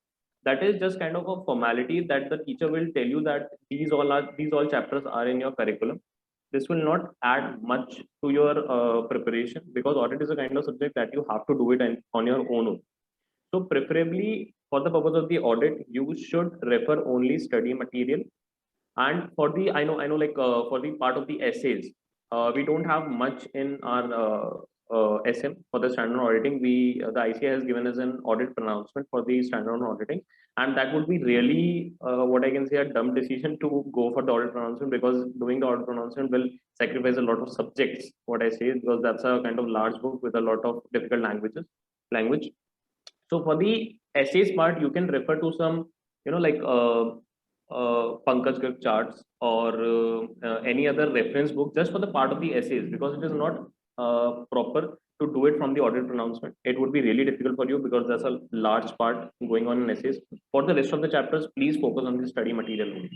that is just kind of a formality that the teacher will tell you that these all chapters are in your curriculum. This will not add much to your preparation, because audit is a kind of subject that you have to do it on your own. So preferably for the purpose of the audit, you should refer only study material. And for the, I know like for the part of the essays, we don't have much in our SM for the standard auditing. The ICAI has given us an audit pronouncement for the standard auditing, and that would be really what I can say a dumb decision to go for the audit pronouncement, because doing the audit pronouncement will sacrifice a lot of subjects. What I say, because that's a kind of large book with a lot of difficult language. So for the essays part, you can refer to some, like Pankaj Garg charts, or any other reference book, just for the part of the essays, because it is not proper to do it from the audit pronouncement. It would be really difficult for you, because there's a large part going on in essays. For the rest of the chapters, please focus on the study material only.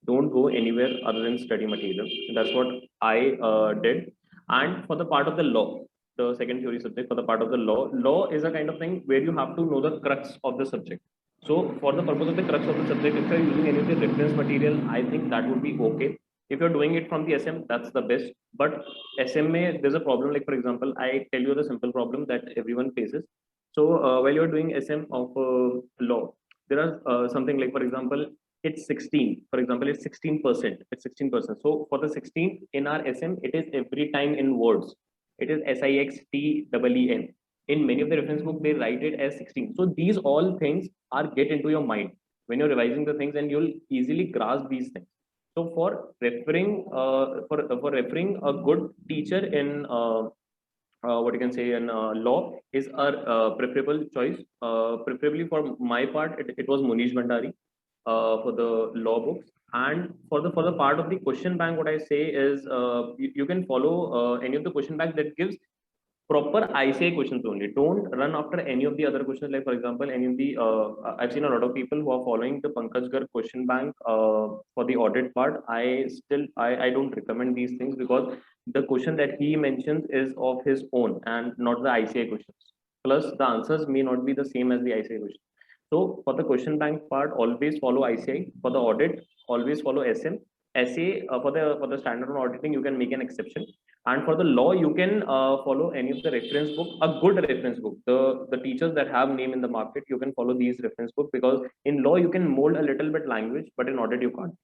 Don't go anywhere other than study material. That's what I did. And for the part of the law, the second theory subject, for the part of the law is a kind of thing where you have to know the crux of the subject. So for the purpose of the crux of the subject, if you're using any of the reference material, I think that would be okay. If you're doing it from the SM, that's the best. But SMA, there's a problem. Like for example, I tell you the simple problem that everyone faces. So while you're doing SM of law, there are something like, for example, it's 16. For example, it's 16%. It's 16%. So for the 16 in our SM, it is every time in words. It is SIXTEEN. In many of the reference books, they write it as 16. So these all things are get into your mind when you're revising the things, and you'll easily grasp these things. So for referring, for referring, a good teacher in what you can say in law is our preferable choice. Preferably for my part, it was Munish Bhandari for the law books. And for the part of the question bank, what I say is you can follow any of the question bank that gives proper ICAI questions only. Don't run after any of the other questions. Like for example, any of the I've seen a lot of people who are following the Pankaj Garg question bank for the audit part. I don't recommend these things, because the question that he mentions is of his own and not the ICAI questions. Plus the answers may not be the same as the ICAI questions. So for the question bank part, always follow ICAI. For the audit, always follow SM. SA for the standard on auditing, you can make an exception. And for the law, you can follow any of the reference book, a good reference book. The teachers that have name in the market, you can follow these reference book, because in law you can mold a little bit language, but in audit you can't.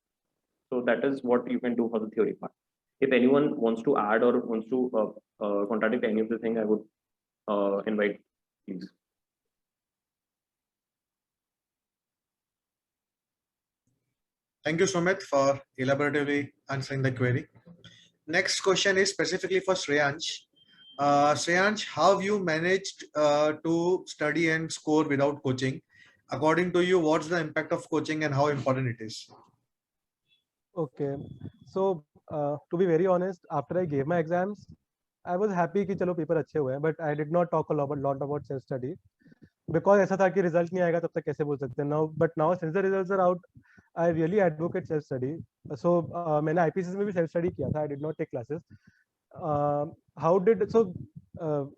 So that is what you can do for the theory part. If anyone wants to add or wants to contradict any of the thing, I would invite, please. Thank you, Sumit, for elaboratively answering the query. Next question is specifically for Shreyansh. Shreyansh, how have you managed to study and score without coaching? According to you, what's the impact of coaching and how important it is? Okay, so to be very honest, after I gave my exams, I was happy कि चलो paper अच्छे हुए हैं, but I did not talk a lot about self study, because ऐसा था कि result नहीं आएगा तब तक कैसे बोल सकते हैं. Now since the results are out, I really advocate self study. So मैंने IPCC में भी self study किया था. I did not take classes.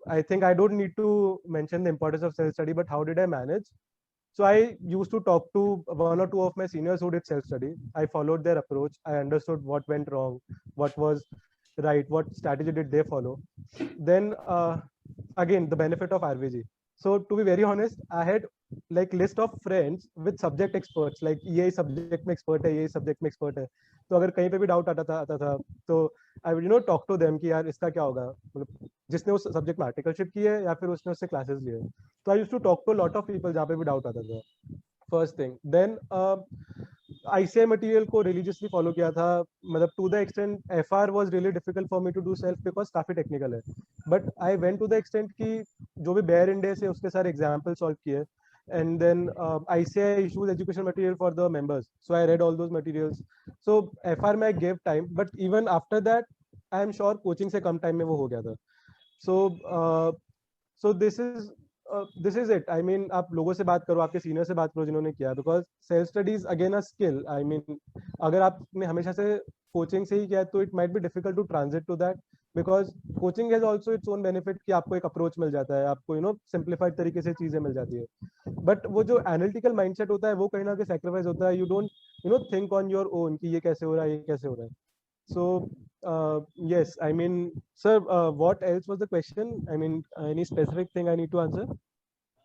I think I don't need to mention the importance of self study, but how did I manage? So I used to talk to one or two of my seniors who did self study. I followed their approach. I understood what went wrong, what was right, what strategy did they follow. Then again, the benefit of RVG. So to be very honest, I had like list of friends with subject experts, like ये subject में expert है, ये subject में expert है. तो अगर कहीं पे भी doubt आता था तो I would talk to them कि यार इसका क्या होगा, मतलब जिसने उस subject में articleship की है या फिर उसने उससे classes लिए हैं. So I used to talk to a lot of people जहाँ पे भी doubt आता था. First thing. Then ICI material को religiously follow किया था, मतलब to the extent FR was really difficult for me to do self because काफी technical है. But I went to the extent कि जो भी bare Index है उसके सारे examples solve किए. And then ICI issues education material for the members. So I read all those materials. So FR में I gave time, but even after that, I am sure coaching से कम time में वो हो गया था. So this is it. I mean, आप लोगों से बात करो, आपके सीनियर से बात करो जिन्होंने किया, because self study is again a skill. I mean, अगर आपने हमेशा से कोचिंग से ही किया है तो it might be difficult to transit to that, because coaching has also its own benefit कि आपको एक approach मिल जाता है, आपको simplified तरीके से चीजें मिल जाती है. But वो जो analytical mindset होता है वो कहीं ना कहीं sacrifice होता है. You don't think on your own कि ये कैसे हो रहा है, ये कैसे हो रहा है. So yes, I mean, sir, what else was the question? I mean, any specific thing I need to answer?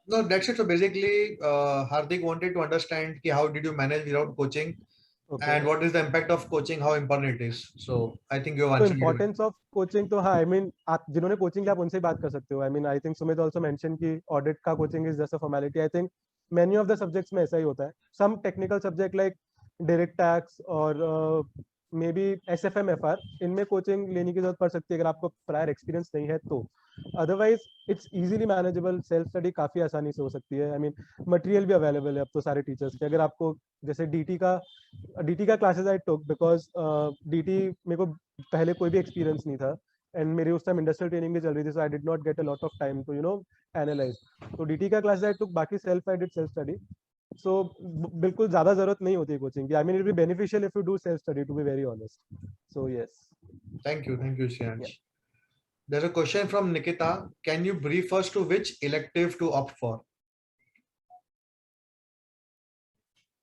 No, that's it. So basically, Hardik wanted to understand how did you manage without coaching, Okay. and what is the impact of coaching, how important it is. So I think you have So answered it. importance of coaching तो हाँ, I mean, आप जिन्होंने coaching लिया आप उनसे ही बात कर सकते हो. I mean, I think Sumit also mentioned कि audit का coaching is just a formality. I think many of the subjects में ऐसा ही होता है. Some technical subject like direct tax और maybe SFM FR, इनमें coaching लेने की जरूरत पड़ सकती है अगर आपको prior experience नहीं है तो. Otherwise, it's easily manageable. Self study काफी आसानी से हो सकती है. I mean, material भी available है अब तो सारे teachers के. अगर आपको जैसे DT का classes I took because DT मेरे को पहले कोई भी experience नहीं था and मेरी उस time industrial training भी चल रही थी, so I did not get a lot of time to analyze. तो DT का classes I took, बाकी I did self study. So बिल्कुल ज़्यादा ज़रूरत नहीं होती coaching की. I mean, it will be beneficial if you do self study, to be very honest. So yes. Thank you, Shreyansh. Yeah. There's a question from Nikita. Can you brief us to which elective to opt for?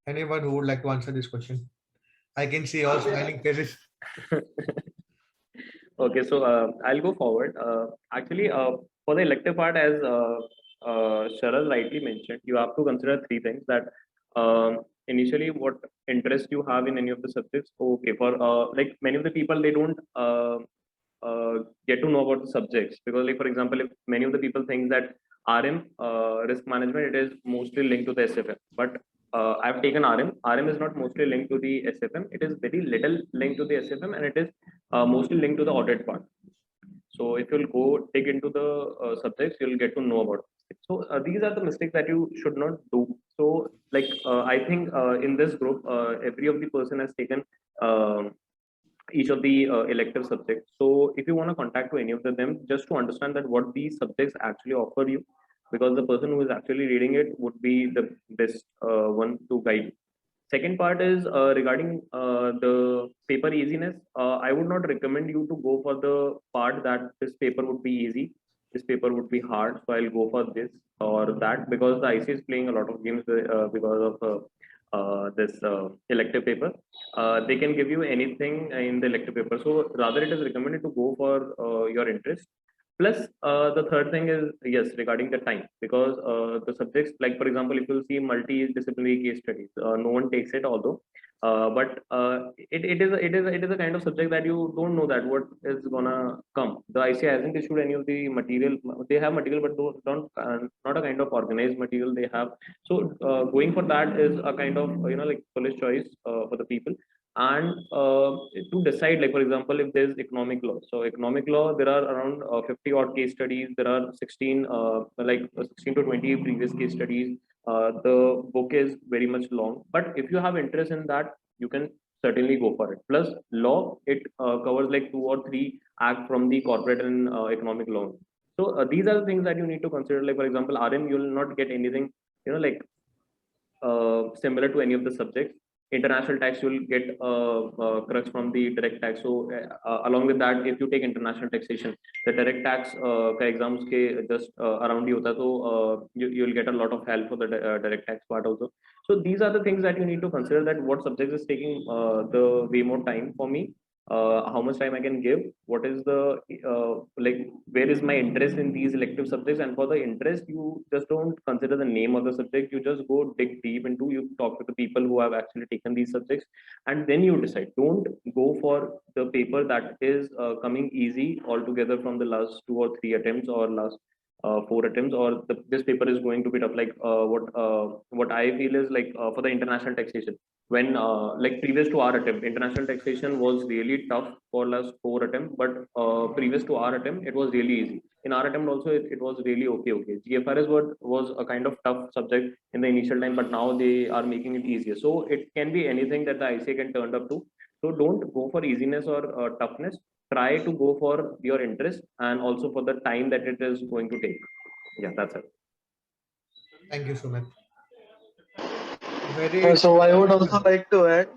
Anyone who would like to answer this question? I can see all smiling faces. Okay, so I'll go forward. Actually, for the elective part, as Sharal rightly mentioned, you have to consider three things. That initially, what interest you have in any of the subjects. Okay, for like many of the people, they don't get to know about the subjects, because, like, for example, if many of the people think that RM, risk management, it is mostly linked to the SFM, but I've taken RM. RM is not mostly linked to the SFM. It is very little linked to the SFM, and it is mostly linked to the audit part. So if you'll go dig into the subjects, you'll get to know about it. So these are the mistakes that you should not do. So like I think in this group, every of the person has taken each of the elective subjects. So if you want to contact to any of them, just to understand that what these subjects actually offer you, because the person who is actually reading it would be the best one to guide you. Second part is regarding the paper easiness. I would not recommend you to go for the part that this paper would be easy, this paper would be hard, so I'll go for this or that, because the IC is playing a lot of games because of this elective paper. They can give you anything in the elective paper, so rather it is recommended to go for your interest. Plus the third thing is, yes, regarding the time, because the subjects, like for example, if you see multidisciplinary case studies, no one takes it, although but it is a kind of subject that you don't know that what is gonna come. The ICI hasn't issued any of the material. They have material, but don't not a kind of organized material they have. So going for that is a kind of like foolish choice for the people. And to decide, like for example, if there's economic law, so economic law, there are around 50 odd case studies, there are 16 like 16 to 20 previous case studies. The book is very much long, but if you have interest in that, you can certainly go for it. Plus law, it covers like 2 or 3 acts from the corporate and economic law. So these are the things that you need to consider. Like for example, RM, you will not get anything like similar to any of the subjects. International tax, you will get crux from the direct tax. So along with that, if you take international taxation, the direct tax ka exams ke just around you hota, so you will get a lot of help for the direct tax part also. So these are the things that you need to consider, that what subjects is taking the way more time for me. how much time I can give, what is the like where is my interest in these elective subjects. And for the interest, you just don't consider the name of the subject, you just go dig deep into, you talk to the people who have actually taken these subjects, and then you decide. Don't go for the paper that is coming easy altogether from the last 2 or 3 attempts or last 4 attempts, or this paper is going to be tough. Like what I feel is like for the international taxation, when like previous to our attempt, international taxation was really tough for last 4 attempts, but previous to our attempt it was really easy. In our attempt also it was really okay. GFRS was a kind of tough subject in the initial time, but now they are making it easier. So it can be anything that the ICA can turn up to. So don't go for easiness or toughness, try to go for your interest and also for the time that it is going to take. Yeah, that's it. Thank you, Sumit. Very So I would also like to add.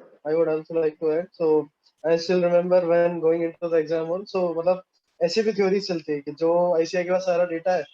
So I still remember when going into the exam hall. So मतलब ऐसी भी theory चलती है कि जो ICI के पास सारा data है,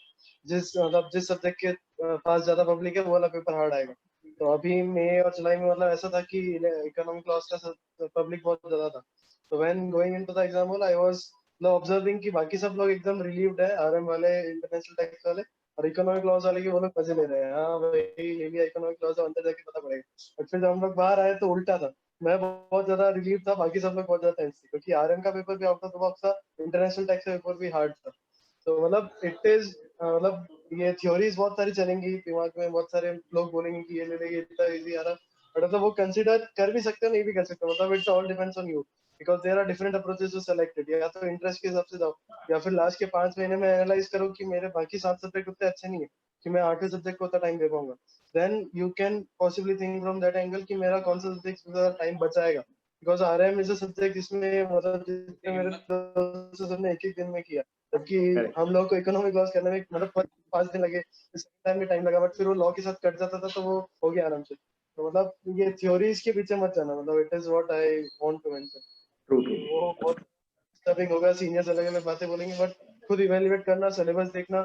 जिस सब्जेक्ट के पास ज्यादा पब्लिक है वो वाला पेपर हार्ड आएगा. तो अभी मई और जुलाई में मतलब ऐसा था कि इकोनॉमिक क्लास का पब्लिक बहुत ज्यादा था. तो when going into the exam hall, I was observing कि बाकी सब लोग एकदम relieved है, RM वाले, इंटरनेशनल टैक्स वाले, और इकोनॉमिक लॉस वाले की वो लोग मजे ले रहे हैं. हाँ भाई ले लिया इकोनॉमिक लॉस, अंदर जाके पता पड़ेगा. और फिर जब हम लोग बाहर आए तो उल्टा था. मैं बहुत ज्यादा रिलीव था, बाकी सब लोग बहुत ज्यादा टेंस थे, क्योंकि आरएम का पेपर भी आउट ऑफ द बॉक्स था, इंटरनेशनल टैक्स का पेपर भी हार्ड था. तो मतलब इट इज मतलब ये थ्योरीज बहुत सारी चलेंगी दिमाग में, बहुत सारे लोग बोलेंगे कि ये ले लेंगे इतना इजी आ रहा, बट मतलब वो कंसीडर कर भी सकते हो, नहीं भी कर सकते. मतलब it's all depends on you, because there are different approaches to selected. या तो इंटरेस्ट के हिसाब से जाओ, या फिर लास्ट के 5 महीने में एनालाइज करो कि मेरे बाकी 7 सब्जेक्ट उतने अच्छे नहीं है कि मैं 8वें सब्जेक्ट को उतना टाइम दे पाऊंगा. then you can possibly think from that angle कि मेरा कौन सा सब्जेक्ट ज्यादा टाइम बचाएगा. because RM is a subject जिसमें मतलब जितने मेरे दोस्तों सबने एक दिन में किया, जबकि हम लोग को इकोनॉमिक लॉस करने में मतलब 5 दिन लगे, टाइम में टाइम लगा, बट फिर वो लॉ के साथ कट जाता था तो वो हो गया आराम से. तो मतलब ये थ्योरीज के पीछे मत जाना. मतलब it is what I want to mention. वो बहुत डिस्टर्बिंग होगा, सीनियर्स अलग अलग बातें बोलेंगे, बट खुद इवैल्यूएट करना, सिलेबस देखना,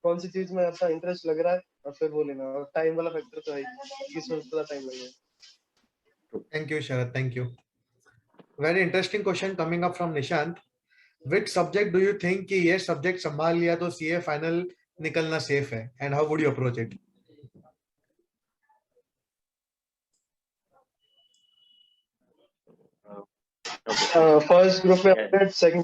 कौन सी चीज में आपका इंटरेस्ट लग रहा है, और फिर वो लेना. और टाइम वाला फैक्टर तो है, किसमें ज्यादा टाइम लगेगा. Thank you, Sharad. Thank you. Very interesting question coming up from Nishant. Which subject do you think कि ये subject संभाल लिया तो CA final निकलना safe है, and how would you approach it? First group में, सेकंड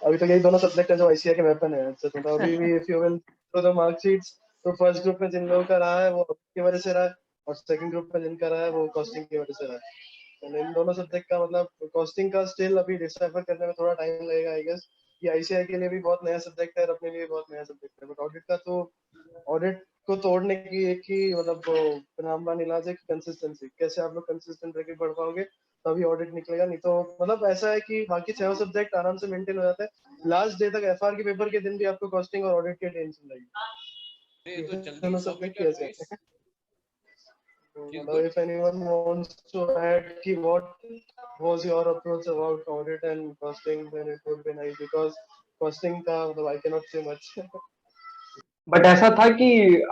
अभी तो यही दोनों सब्जेक्ट है जो ICI के वेपन है. तो अभी भी if you will through the marksheets, तो फर्स्ट ग्रुप में जिन लोगों का रहा है वो की वजह से रहा है, और सेकंड ग्रुप में जिनका रहा है वो कॉस्टिंग की वजह से रहा है. इन दोनों सब्जेक्ट का मतलब कॉस्टिंग का स्टिल अभी डिसाइफर करने में थोड़ा टाइम लगेगा आई गेस. ये ICI के लिए भी बहुत नया सब्जेक्ट है और अपने लिए बहुत नया सब्जेक्ट है. बट ऑडिट का तो, ऑडिट को तोड़ने की एक ही मतलब नामबान इलाज है कि कंसिस्टेंसी. कैसे आप लोग कंसिस्टेंट रह के पढ़ पाओगे तभी ऑडिट निकलेगा. नहीं तो मतलब ऐसा है कि बाकी 6 सब्जेक्ट आराम से मेंटेन हो जाता है, लास्ट डे तक FR के पेपर के दिन भी आपको कॉस्टिंग और ऑडिट के टेंशन रहेगी. दोनों सब्जेक्ट कैसे हैं. if anyone wants to add कि what was your approach about audit and costing, then it would be nice, because costing का मतलब I cannot say much. But ऐसा था कि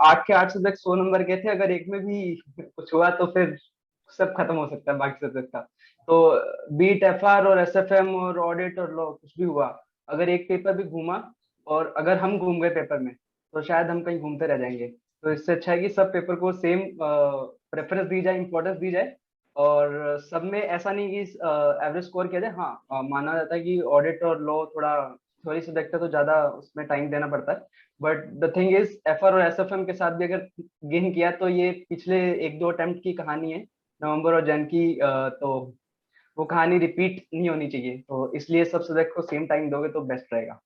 8 के 8 सब्जेक्ट 100 नंबर के थे. अगर एक में भी कुछ हुआ तो फिर सब खत्म हो सकता है बाकी सब्जेक्ट का. तो बीट FR और SFM और ऑडिट और लॉ कुछ भी हुआ, अगर एक पेपर भी घूमा और अगर हम घूम गए पेपर में तो शायद हम कहीं घूमते रह जाएंगे. तो इससे अच्छा है कि सब पेपर को सेम प्रेफरेंस दी जाए, इंपॉर्टेंस दी जाए, और सब में ऐसा नहीं कि एवरेज स्कोर किया जाए. हाँ, माना जाता है कि ऑडिट और लॉ थोड़ा थ्योरी सब्जेक्ट है तो ज्यादा उसमें टाइम देना पड़ता है. But the thing is FR और SFM के साथ भी अगर गेन किया तो ये पिछले 1-2 अटेम्प्ट की कहानी है, नवंबर और जन की. तो वो कहानी रिपीट नहीं होनी चाहिए, तो इसलिए सब सब्जेक्ट को सेम टाइम दोगे तो बेस्ट रहेगा.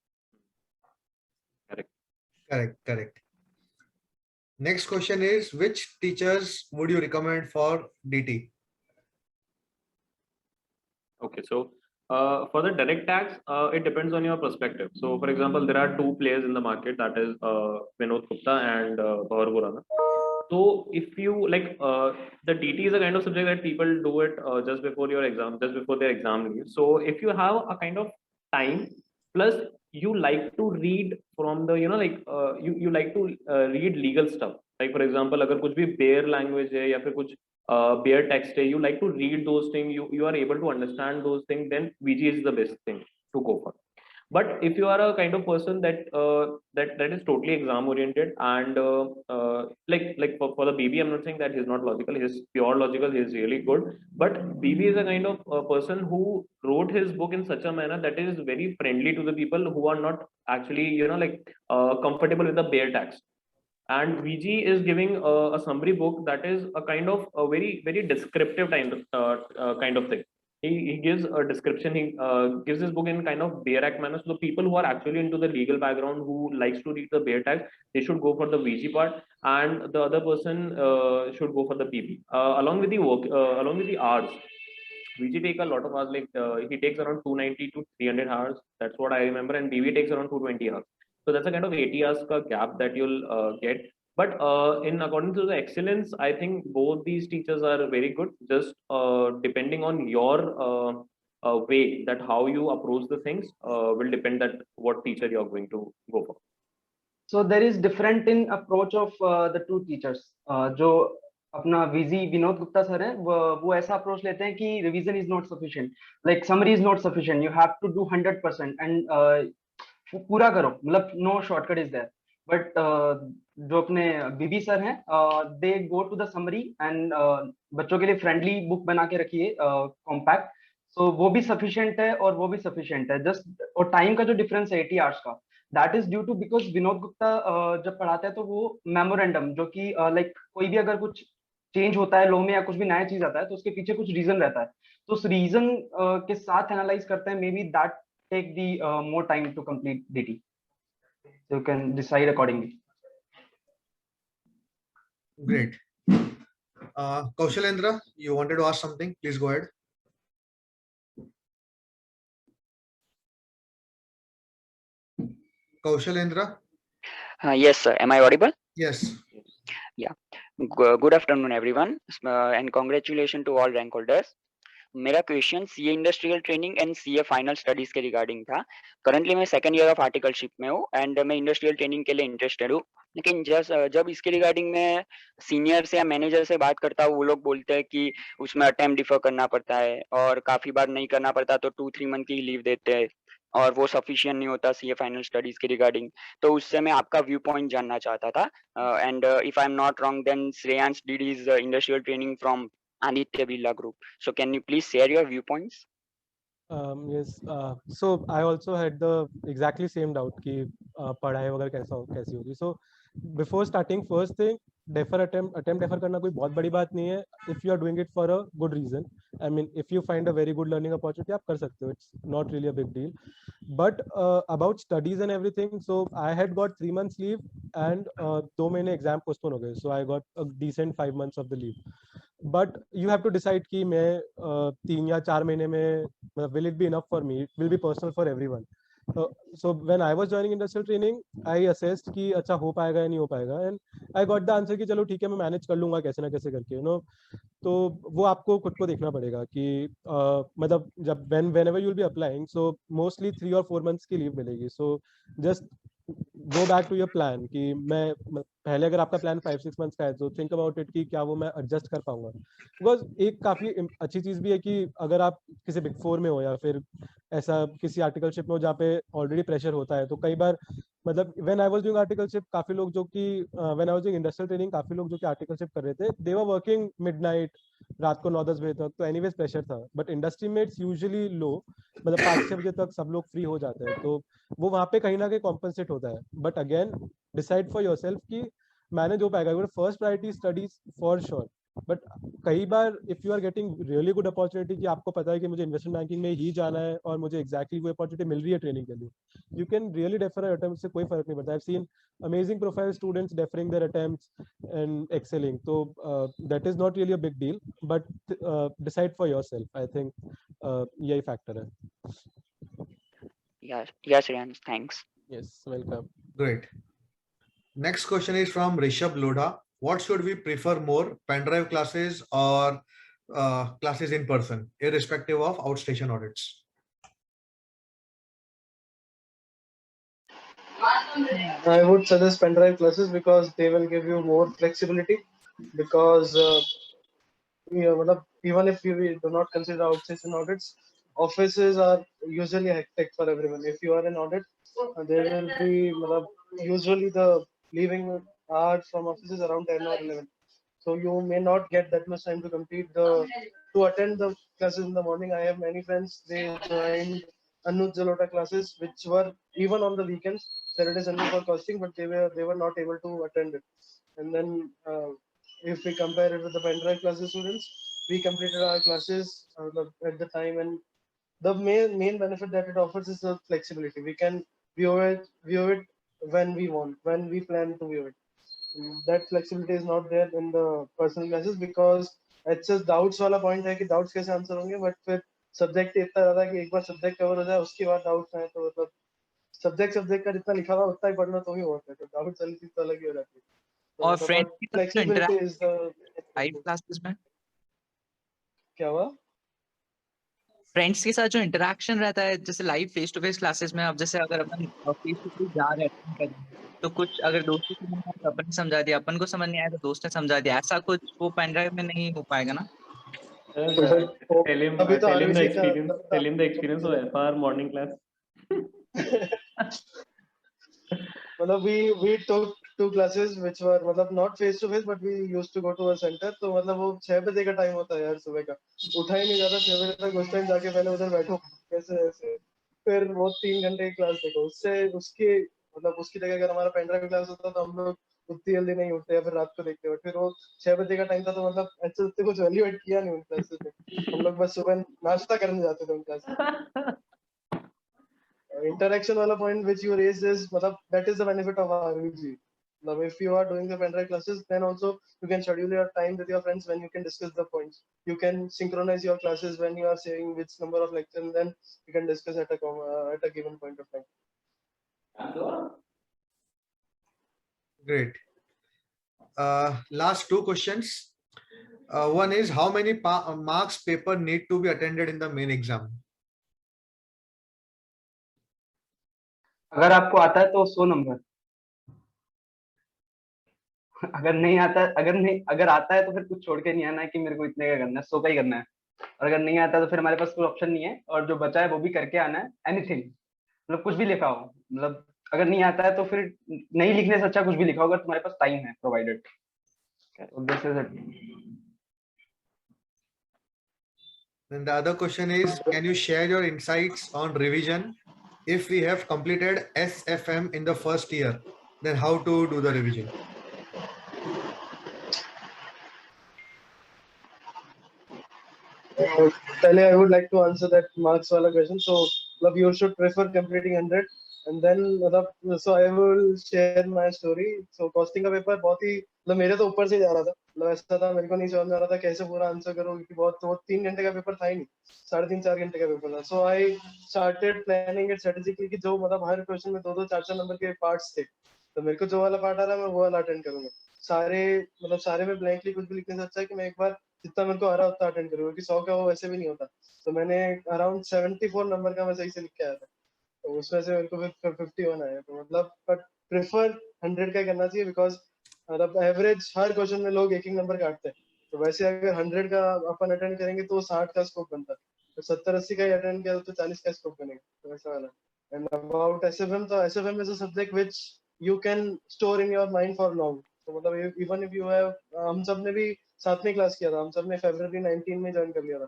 Correct. Next question is, which teachers would you recommend for DT? Okay, so for the direct tax, it depends on your perspective. So, for example, there are 2 players in the market, that is Vinod Gupta and Pavar Burana. So, if you like, the DT is a kind of subject that people do it just before your exam, just before their exam leave. So, if you have a kind of time, plus you like to read from the, like you like to read legal stuff. Like for example, अगर कुछ भी bare language है या फिर कुछ bare text है, you like to read those things, you are able to understand those things, then VG is the best thing to go for. But if you are a kind of person that is totally exam oriented and like for the BB, I'm not saying that he's not logical, he's pure logical, he's really good, but BB is a kind of person who wrote his book in such a manner that is very friendly to the people who are not actually comfortable with the bare text. And VG is giving a summary book that is a kind of a very descriptive kind of thing. He gives a description. He gives his book in kind of bare act manner. So the people who are actually into the legal background, who likes to read the bare text, they should go for the VG part, and the other person should go for the PB. Along with the work, along with the hours, VG take a lot of hours. Like he takes around 290 to 300 hours. That's what I remember, and BB takes around 220 hours. So that's a kind of 80 hours ka gap that you'll get. But in according to the excellence, I think both these teachers are very good. Just depending on your way that how you approach the things will depend that what teacher you are going to go for. So there is different in approach of the two teachers. जो अपना VG Vinod Gupta sir है वो ऐसा approach लेते हैं कि revision is not sufficient, like summary is not sufficient, you have to do 100% and पूरा करो, मतलब no shortcut is there. But जो अपने बीबी सर हैं they go to the summary and बच्चों के लिए फ्रेंडली बुक बना के रखिए कॉम्पैक्ट. सो वो भी सफिशिएंट है और वो भी सफिशिएंट है. जस्ट और टाइम का जो डिफरेंस है 80 आवर्स का, that is due to because Vinod Gupta जब पढ़ाते हैं तो वो मेमोरेंडम जो कि लाइक कोई भी अगर कुछ चेंज होता है लॉ में या कुछ भी नया चीज आता है तो उसके पीछे कुछ रीजन रहता है, तो उस रीजन के साथ एनालाइज करते हैं. Maybe that take the more time to complete DT. So you can decide accordingly. Great. Kaushalendra, you wanted to ask something? Please go ahead. Kaushalendra? Yes, sir. Am I audible? Yes. Yeah. Good afternoon, everyone, and congratulations to all rank holders. मेरा question CA industrial training and CA final studies के regarding था. Currently मैं second year of articleship में हूँ and मैं industrial training के लिए interested हूँ. लेकिन जब इसके रिगार्डिंग में सीनियर से या मैनेजर से बात करता हूँ, वो लोग बोलते हैं कि उसमें अटेम्प्ट डिफर करना पड़ता है और काफी बार नहीं करना पड़ता तो 2-3 मंथ की लीव देते हैं और वो सफिशिएंट नहीं होता सीए फाइनल स्टडीज के रिगार्डिंग. तो उससे मैं आपका व्यू पॉइंट जानना चाहता था. And if I am not wrong then Shreyansh did his industrial training from Aditya Birla Group. So can you please share your viewpoints? Yes. So I also had the exactly same doubt कि पढ़ाई वगैरह कैसी होगी. So before starting, first thing, attempt defer करना कोई बहुत बड़ी बात नहीं है. If you are doing it for a good reason, I mean, if you find a very good learning opportunity, आप कर सकते हो. It's not really a big deal. But about studies and everything, so I had got 3 months leave and 2 महीने exam postpone हो गए. So I got a decent 5 months of the leave. But you have to decide कि मैं 3 या 4 महीने में will it be enough for me? It will be personal for everyone. So when I was joining industrial training, I assessed कि अच्छा हो पाएगा या नहीं हो पाएगा, and I got the answer कि चलो ठीक है मैं मैनेज कर लूंगा कैसे ना कैसे करके, you know. तो वो आपको खुद को देखना पड़ेगा कि मतलब जब whenever you will be applying, so mostly 3 or 4 months की लीव मिलेगी. So just go back to your plan कि मैं पहले अगर आपका प्लान 5-6 मंथ्स का है तो थिंक अबाउट इट कि क्या वो मैं एडजस्ट कर पाऊंगा. बिकॉज एक काफी अच्छी चीज भी है कि अगर आप किसी बिग 4 में हो या फिर ऐसा किसी आर्टिकलशिप में हो जहाँ पे ऑलरेडी प्रेशर होता है, तो कई बार मतलब when I was doing articleship काफी लोग जो कि when I was doing industrial training काफी लोग जो कि आर्टिकलशिप कर रहे थे, दे वर वर्किंग मिडनाइट, रात को 9-10 बजे तक, तो एनीवेज प्रेशर था. बट इंडस्ट्री में इट्स यूजुअली लो, मतलब 5-6 बजे तक सब लोग फ्री हो जाते हैं, तो वो वहाँ पे कहीं ना कहीं कॉम्पनसेट होता है. But again decide for yourself कि मैनेज हो पाएगा. First priority studies for sure. But कई बार if you are getting really good opportunity कि आपको पता है कि मुझे इन्वेस्टमेंट बैंकिंग में ही जाना है और मुझे एग्जैक्टली वो अपॉर्चुनिटी मिल रही है ट्रेनिंग के लिए, you can really defer attempt, से कोई फर्क नहीं पड़ता. I have seen amazing profile students deferring their attempts and excelling. तो that is not really a big deal, but decide for yourself. I think यही फैक्टर है. Yes, Ryan, thanks. Yes, welcome. Great. Next question is from Rishabh Lodha. What should we prefer more, pen drive classes or classes in person, irrespective of outstation audits? I would suggest pen drive classes because they will give you more flexibility, because even if we do not consider outstation audits, offices are usually hectic for everyone. If you are in audit, there will be usually the leaving hours from offices around 10 or 11. So you may not get that much time to to attend the classes in the morning. I have many friends, they joined Anuj Jalota classes, which were even on the weekends, Saturday, Sunday for costing, but they were not able to attend it. And then if we compare it with the pendrive classes students, we completed our classes at the time, and the main benefit that it offers is the flexibility. We can view it when we want, when we plan to view it. That flexibility is not there in the personal classes because it's just doubts वाला point है कि doubts कैसे answer होंगे, but फिर subject इतना ज़्यादा है कि एक बार subject cover हो जाए उसके बाद doubts हैं, तो मतलब subject का जितना लिखा हुआ उतना ही पढ़ना तो भी बहुत है, तो doubts वाली चीज़ तो अलग ही हो जाती है. और तो friend but flexibility is the live classes में क्या हुआ? फ्रेंड्स के साथ जो इंटरेक्शन रहता है, जैसे live face to face classes में, अब जैसे अगर अपन फेस टू फेस जा रहे हैं तो कुछ अगर दोस्त को समझ आया तो अपन ने समझा दिया, अपन को समझ नहीं आया तो दोस्त ने समझा दिया, ऐसा कुछ वो पेन ड्राइव में नहीं हो पाएगा ना? Tell him the experience of FR morning class. we took 2 classes which were not face to face, but we used to go to a center. तो वो 6 बजे का टाइम होता है यार सुबह का, उठा ही नहीं जाता 6 बजे तक. उस टाइम जाके पहले उधर बैठो कैसे ऐसे, फिर वो 3 घंटे की क्लास देखो. उसकी जगह अगर हमारा पेनड्राइव क्लास होता तो हम लोग उतनी जल्दी नहीं उठते या फिर रात को देखते. बट फिर वो 6 बजे का टाइम था, तो ऐसे कुछ वैल्यूएट किया नहीं उन क्लासेस में. हम लोग बस सुबह नाश्ता करने जाते थे उन class. Interaction wala point which you raised is that is the benefit of RVG. If you are doing the pendrive classes, then also you can schedule your time with your friends when you can discuss the points. You can synchronize your classes when you are saying which number of lectures, and then you can discuss at a given point of time. Great. Last 2 questions. One is how many marks paper need to be attended in the main exam? अगर आपको आता है तो 100 number. अगर नहीं आता, अगर आता है तो फिर कुछ छोड़ के नहीं आना है कि मेरे को इतने का करना है, 100 का ही करना है. और अगर नहीं आता तो फिर हमारे पास कोई ऑप्शन नहीं है, और जो बचा है वो भी करके आना है. एनीथिंग, कुछ भी लिखा हो, अगर नहीं आता है तो फिर नहीं लिखने से अच्छा कुछ भी लिखा होगा, तुम्हारे पास टाइम है provided. This is it. Then the other question is, can you share your insights on revision? If we have completed SFM in the first year, then how to do the revision? I would like to answer that marks wala question. So you should prefer completing 100, and then so I will share my story. So costing का paper बहुत ही मेरे तो ऊपर से जा रहा था, ऐसा था मेरे को नहीं समझ में आ रहा था कैसे पूरा आंसर करूँ, क्योंकि बहुत 3 घंटे का पेपर था ही नहीं, 3.5-4 घंटे का पेपर था. So I started planning it strategically कि जो हर क्वेश्चन में 2-2, 4-4 नंबर के पार्ट्स थे, तो मेरे को जो वाला पार्ट आ रहा है मैं वो वाला अटेंड करूंगा. सारे में ब्लैंकली कुछ भी लिखने से अच्छा है कि मैं एक बार जितना मेरे को आ रहा है उतना अटेंड करूंगा, क्योंकि 100 का वो वैसे भी नहीं होता. तो मैंने अराउंड 74 नंबर का मैं सही से लिख के आया था, तो उसमें से मेरे को फिर 51 आया. तो बट प्रेफर 100 का करना चाहिए, बिकॉज एवरेज हर क्वेश्चन में लोग एक नंबर काटते हैं. तो वैसे अगर 100 का अपन अटेंड करेंगे तो 60 का स्कोप बनता है, तो 70-80 का अटेंड किया तो 40 का स्कोप बनेगा. तो वैसा वाला. एंड अबाउट SFM, तो SFM is a subject which you can store in your mind for long. तो इवन इफ यू हैव, हम सब ने भी साथ में क्लास किया था, हम सब ने February 19 में ज्वाइन कर लिया था.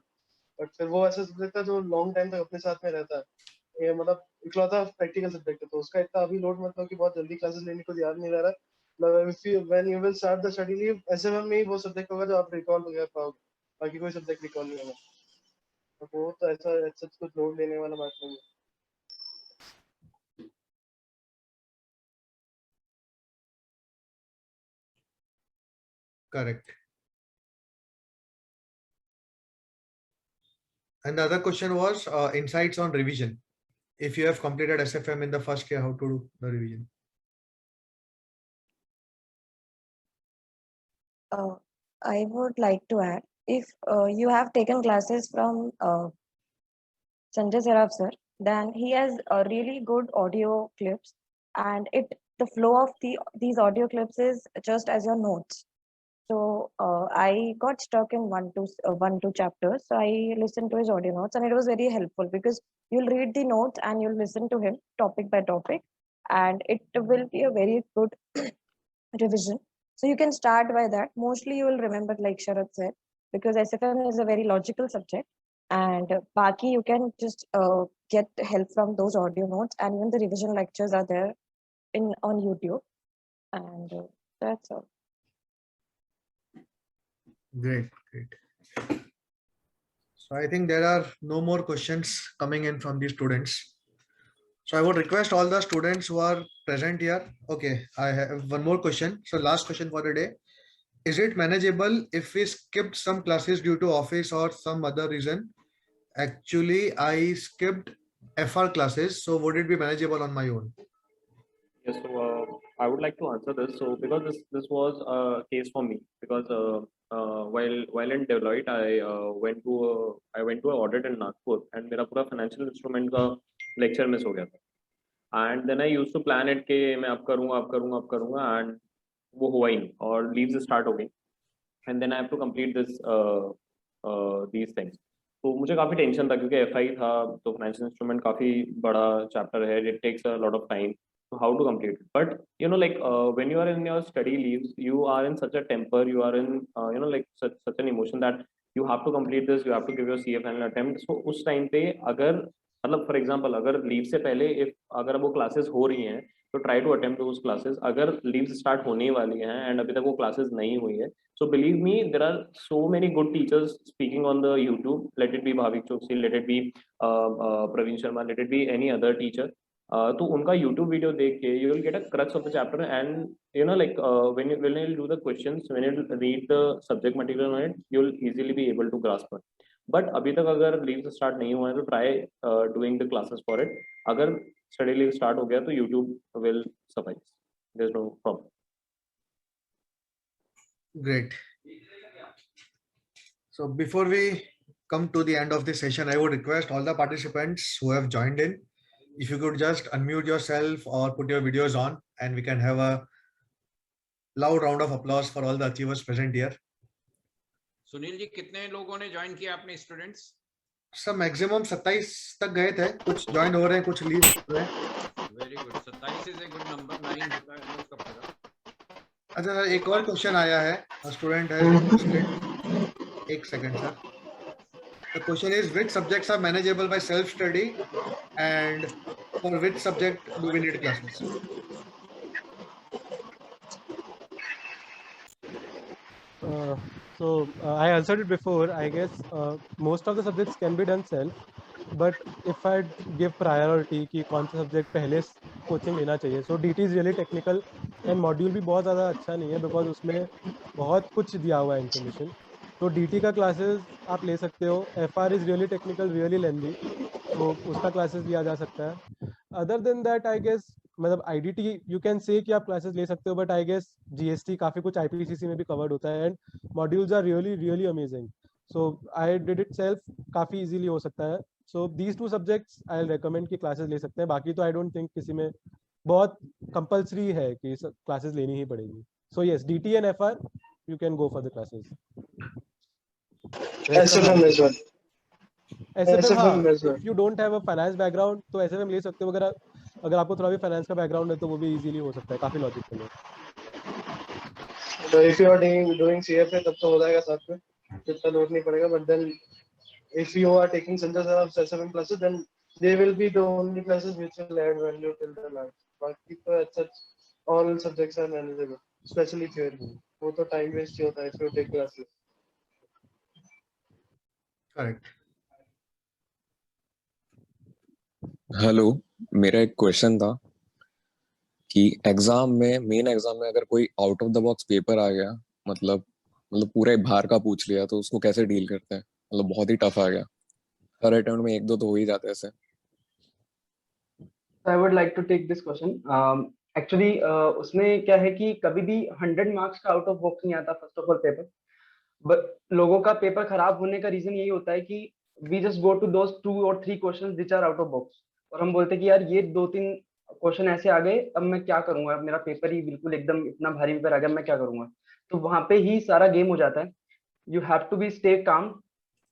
बट फिर वो ऐसा सब्जेक्ट था जो लॉन्ग टाइम तक अपने साथ में रहता है. ये इकलौता प्रैक्टिकल सब्जेक्ट है, तो उसका इतना अभी लोड मतलब कि बहुत जल्दी क्लासेस लेने को याद नहीं रह रहा. When you will start the study leave, SFM में ही वो सब्जेक्ट होगा जो आप रिकॉल कर पाओगे, बाकी कोई सब्जेक्ट रिकॉल नहीं होगा. तो वो तो ऐसा कुछ लोड लेने वाला बात नहीं है. Correct. And the other question was insights on revision. If you have completed SFM in the first year, how to do the revision? I would like to add, if you have taken classes from Sanjay Saraf sir, then he has really good audio clips, and the flow of these audio clips is just as your notes. So I got stuck in one, two chapters. So I listened to his audio notes, and it was very helpful because you'll read the notes and you'll listen to him topic by topic, and it will be a very good revision. So you can start by that. Mostly you will remember, like Sharad said, because SFM is a very logical subject, and Baki you can just get help from those audio notes, and even the revision lectures are there on YouTube, and that's all. Great, great. So I think there are no more questions coming in from the students. So I would request all the students who are present here. Okay, I have one more question. So last question for the day. Is it manageable if we skipped some classes due to office or some other reason? Actually, I skipped FR classes. So would it be manageable on my own? Yes, so I would like to answer this. So because this was a case for me, because while in Deloitte, I went to an audit in Nagpur, and मेरा पूरा financial instrument का lecture miss हो गया था. And then I used to plan it कि मैं अब करूँगा, and वो हुआ ही नहीं, और leaves start हो गई, and then I have to complete these things. तो मुझे काफी टेंशन था क्योंकि FI था, तो फाइनेंशियल इंस्ट्रूमेंट काफी बड़ा चैप्टर है, it takes a lot of time. So how to complete it? But like when you are in your study leaves, you are in such a temper, you are in like such an emotion that you have to complete this, you have to give your CA final attempt. So उस time पे अगर मतलब for example अगर leave से पहले अगर वो classes हो रही हैं तो try to attempt those classes. अगर लीव स्टार्ट होने वाली हैं एंड अभी तक वो क्लासेस नहीं हुई है, so believe me, there are so many good teachers speaking on the YouTube. Let it be Bhavik Choksi, let it be Praveen Sharma, let it be any other teacher. तो उनका YouTube video देख के you will get a crux of the chapter, and like when you do the questions, when you read the subject material on it, you'll easily be able to grasp it. But अभी तक अगर leave start नहीं हुआ है तो try doing the classes for it. अगर study leave start हो गया तो YouTube will suffice. There's no problem. Great. So before we come to the end of the session, I would request all the participants who have joined in, if you could just unmute yourself or put your videos on, and we can have a loud round of applause for all the achievers present here. Sunil ji, कितने लोगों ने join किया अपने students? सब maximum 27 तक गए थे, कुछ ज्वाइन हो रहे हैं, कुछ लीव हो रहे हैं. Very good. 27 is a good number. 9 होता है उसका पता. अच्छा सर, एक और क्वेश्चन आया है. स्टूडेंट है, एक second sir. The question is, which subjects are manageable by self-study, and for which subject do we need classes? I answered it before. I guess most of the subjects can be done self, but if I give priority कि कौन सा subject पहले coaching लेना चाहिए, so DT is really technical and module भी बहुत ज़्यादा अच्छा नहीं है because उसमें बहुत कुछ दिया हुआ है information. तो DT का classes आप ले सकते हो. FR is really technical, really lengthy, तो उसका classes लिया जा सकता है. Other than that, I guess मतलब IDT you can say कि आप classes ले सकते हो, but I guess GST काफी कुछ IPCC में भी covered होता है, and modules are really amazing. So I did it self, काफी easily हो सकता है. So these two subjects I'll recommend कि classes ले सकते हैं. बाकी तो I don't think किसी में बहुत compulsory है कि classes लेनी ही पड़ेगी. So yes, DT and FR you can go for the classes. SFM as well. SFM as well. If you don't have a finance background तो SFM ले सकते हो. अगर आपको थोड़ा भी फाइनेंस का बैकग्राउंड है तो वो भी इजीली हो सकता है, काफी लॉजिकल है. So if you are doing CFA तब तो हो जाएगा साथ में, इतना लोड नहीं पड़ेगा. But then if you are taking Sanjay Saraf's SFM classes, then they will be the only classes which will add value till the last. बाकी तो such all subjects are manageable, especially theory. वो तो time waste ही होता है if you take classes. Correct. Hello, मेरा एक question था कि मेन एग्जाम में अगर कोई out of the box paper आ गया, मतलब पूरे बाहर का पूछ लिया, तो उसको कैसे डील करते हैं? मतलब बहुत ही टफ आ गया. हर अटेम्प्ट में 1-2 तो हो ही जाते हैं ऐसे. I would like to take this question. Actually उसमें क्या है कि कभी भी 100 मार्क्स का आउट ऑफ बॉक्स नहीं आता first of all paper. But लोगों का पेपर खराब होने का रीजन यही होता है कि we just go to those 2 or 3 questions which are out of box, और हम बोलते हैं कि यार ये 2-3 क्वेश्चन ऐसे आ गए, अब मैं क्या करूंगा, मेरा पेपर ही बिल्कुल एकदम इतना भारी पेपर आ गया, मैं क्या करूंगा. तो वहां पे ही सारा गेम हो जाता है। You have to be stay calm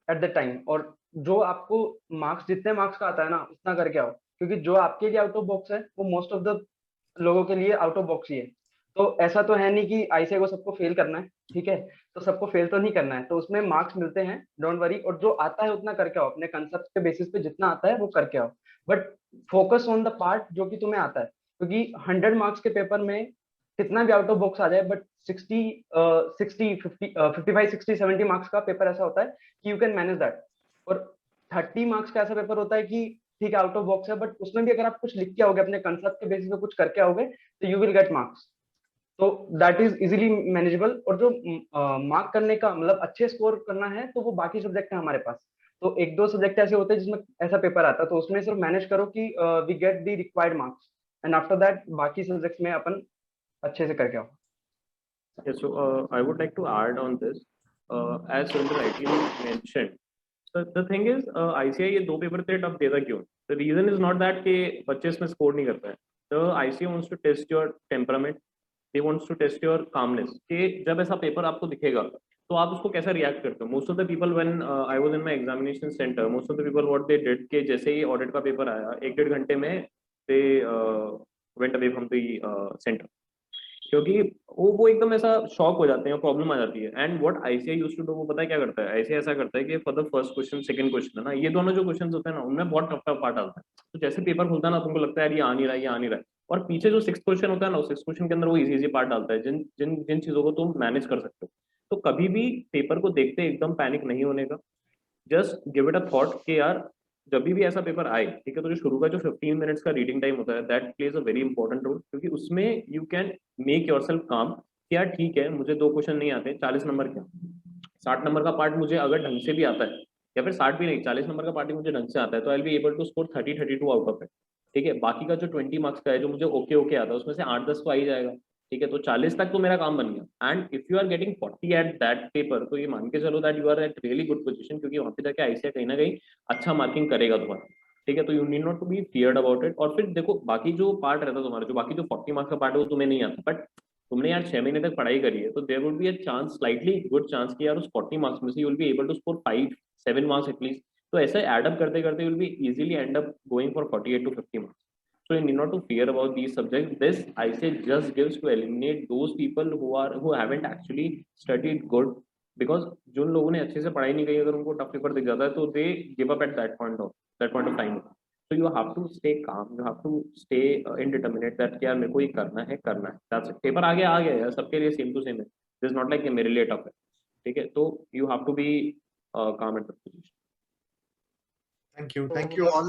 at the time, और जो आपको मार्क्स, जितने मार्क्स का आता है ना उतना करके आओ, क्योंकि जो आपके लिए आउट ऑफ बॉक्स है वो मोस्ट ऑफ द लोगों के लिए आउट ऑफ बॉक्स ही है। तो ऐसा तो है नहीं कि आईसीए को सबको फेल करना है, ठीक है, तो सबको फेल तो नहीं करना है, तो उसमें मार्क्स मिलते हैं, डोंट वरी, और जो आता है उतना करके आओ, अपने कंसेप्ट के बेसिस पे जितना आता है वो करके आओ, but focus on the part जो कि तुम्हें आता है, क्योंकि 100 मार्क्स के पेपर में कितना भी आउट ऑफ बॉक्स आ जाए, बट 55-60-70 मार्क्स का पेपर ऐसा होता है कि यू कैन मैनेज दैट, और 30 मार्क्स का ऐसा पेपर होता है कि ठीक है आउट ऑफ बॉक्स है, बट उसमें भी अगर आप कुछ लिख के आओगे, अपने कंसेप्ट के बेसिस पे कुछ करके आओगे, तो यू विल गेट मार्क्स। तो दैट इज इजीली मैनेजेबल। और जो मार्क करने का मतलब अच्छे स्कोर करना है, तो वो बाकी सब्जेक्ट है हमारे पास, तो एक दो सब्जेक्ट ऐसे होते हैं जिसमें ऐसा पेपर आता है, तो उसमें सिर्फ मैनेज करो कि we get the required marks, and after that बाकी सब्जेक्ट्स में अपन अच्छे से करके आओ। Yeah, so I would like to add on this, as Surendra rightly mentioned. So the thing is, ICI ये दो पेपर इतने टफ देता क्यों? The reason is not that कि बच्चे इसमें स्कोर नहीं करते हैं. The ICI wants to test your temperament. They wants to test your calmness. कि जब ऐसा पेपर आपको दिखेगा, तो आप उसको कैसा रिएक्ट करते हो? Most of the people when I was in my examination center, most of the people what they did कि जैसे ही ऑडिट का पेपर आया, 1-1.5 घंटे में they went away from the center. क्योंकि वो एकदम ऐसा शॉक हो जाते हैं, प्रॉब्लम आ जाती है। And what ICI used to do, वो पता है क्या करता है? आईसीआई ऐसा करता है कि for the first question, second question है ना, ये दोनों जो क्वेश्चंस होते हैं ना, उनमें बहुत टफ पार्ट आता है। तो जैसे पेपर खुलता है ना, तुमको लगता है यार ये आ नहीं रहा है, ये आ नहीं रहा है, और पीछे जो 6th क्वेश्चन होता है ना, उस 6th क्वेश्चन के अंदर वो इजी पार्ट डालता है, जिन जिन जिन चीजों को तुम मैनेज कर सकते हो। तो कभी भी पेपर को देखते एकदम पैनिक नहीं होने का, just give it a thought कि यार जब भी ऐसा पेपर आए, ठीक है, तो जो शुरू का जो 15 मिनट्स का रीडिंग टाइम होता है, that plays a very important role, क्योंकि उसमें यू कैन मेक योरसेल्फ काम कि यार ठीक है, मुझे 2 क्वेश्चन नहीं आते, 40 नंबर क्या, 60 नंबर का पार्ट मुझे अगर ढंग से भी आता है, या फिर 60 भी नहीं, 40 नंबर का पार्ट ही मुझे ढंग से आता है, तो I will be able to score 30-32 out of it. ठीक है, बाकी का जो 20 मार्क्स का है, जो मुझे ओके ओके आता है, उसमें से 8-10 तो आ ही जाएगा। ठीक है, तो 40 तक तो मेरा काम बन गया। And if you are getting 40 at that paper, तो ये मान के चलो that you are at really good position, क्योंकि वहां पे जाके आईसीआई कहीं ना कहीं अच्छा मार्किंग करेगा तुम्हारा। ठीक है, तो you need not to be feared about it. और फिर देखो, बाकी जो पार्ट रहता है तुम्हारा, जो बाकी जो 40 मार्क्स का पार्ट है, वो तुम्हें नहीं आता, बट तुमने यार 6 महीने तक पढ़ाई करी है, तो there would be a chance, slightly good chance कि यार उस 40 मार्क्स में से you will be able to score 5-7 marks at least. तो ऐसे ऐड अप करते करते you will be easily end up going for 48 to 50 marks. So you need not to fear about these subjects. This I say just gives to eliminate those people who haven't actually studied good, because जिन लोगों ने अच्छे से पढ़ाई नहीं की, अगर उनको tough paper दिख जाता है, तो they give up at that point of time. So you have to stay calm. You have to stay indeterminate that यार मेरे को ये करना है। That's it. पेपर आ गया यार, सबके लिए सेम टू सेम है। This is not like मेरे लिए टफ है। ठीक है, तो you have to be calm at the position. Thank you all.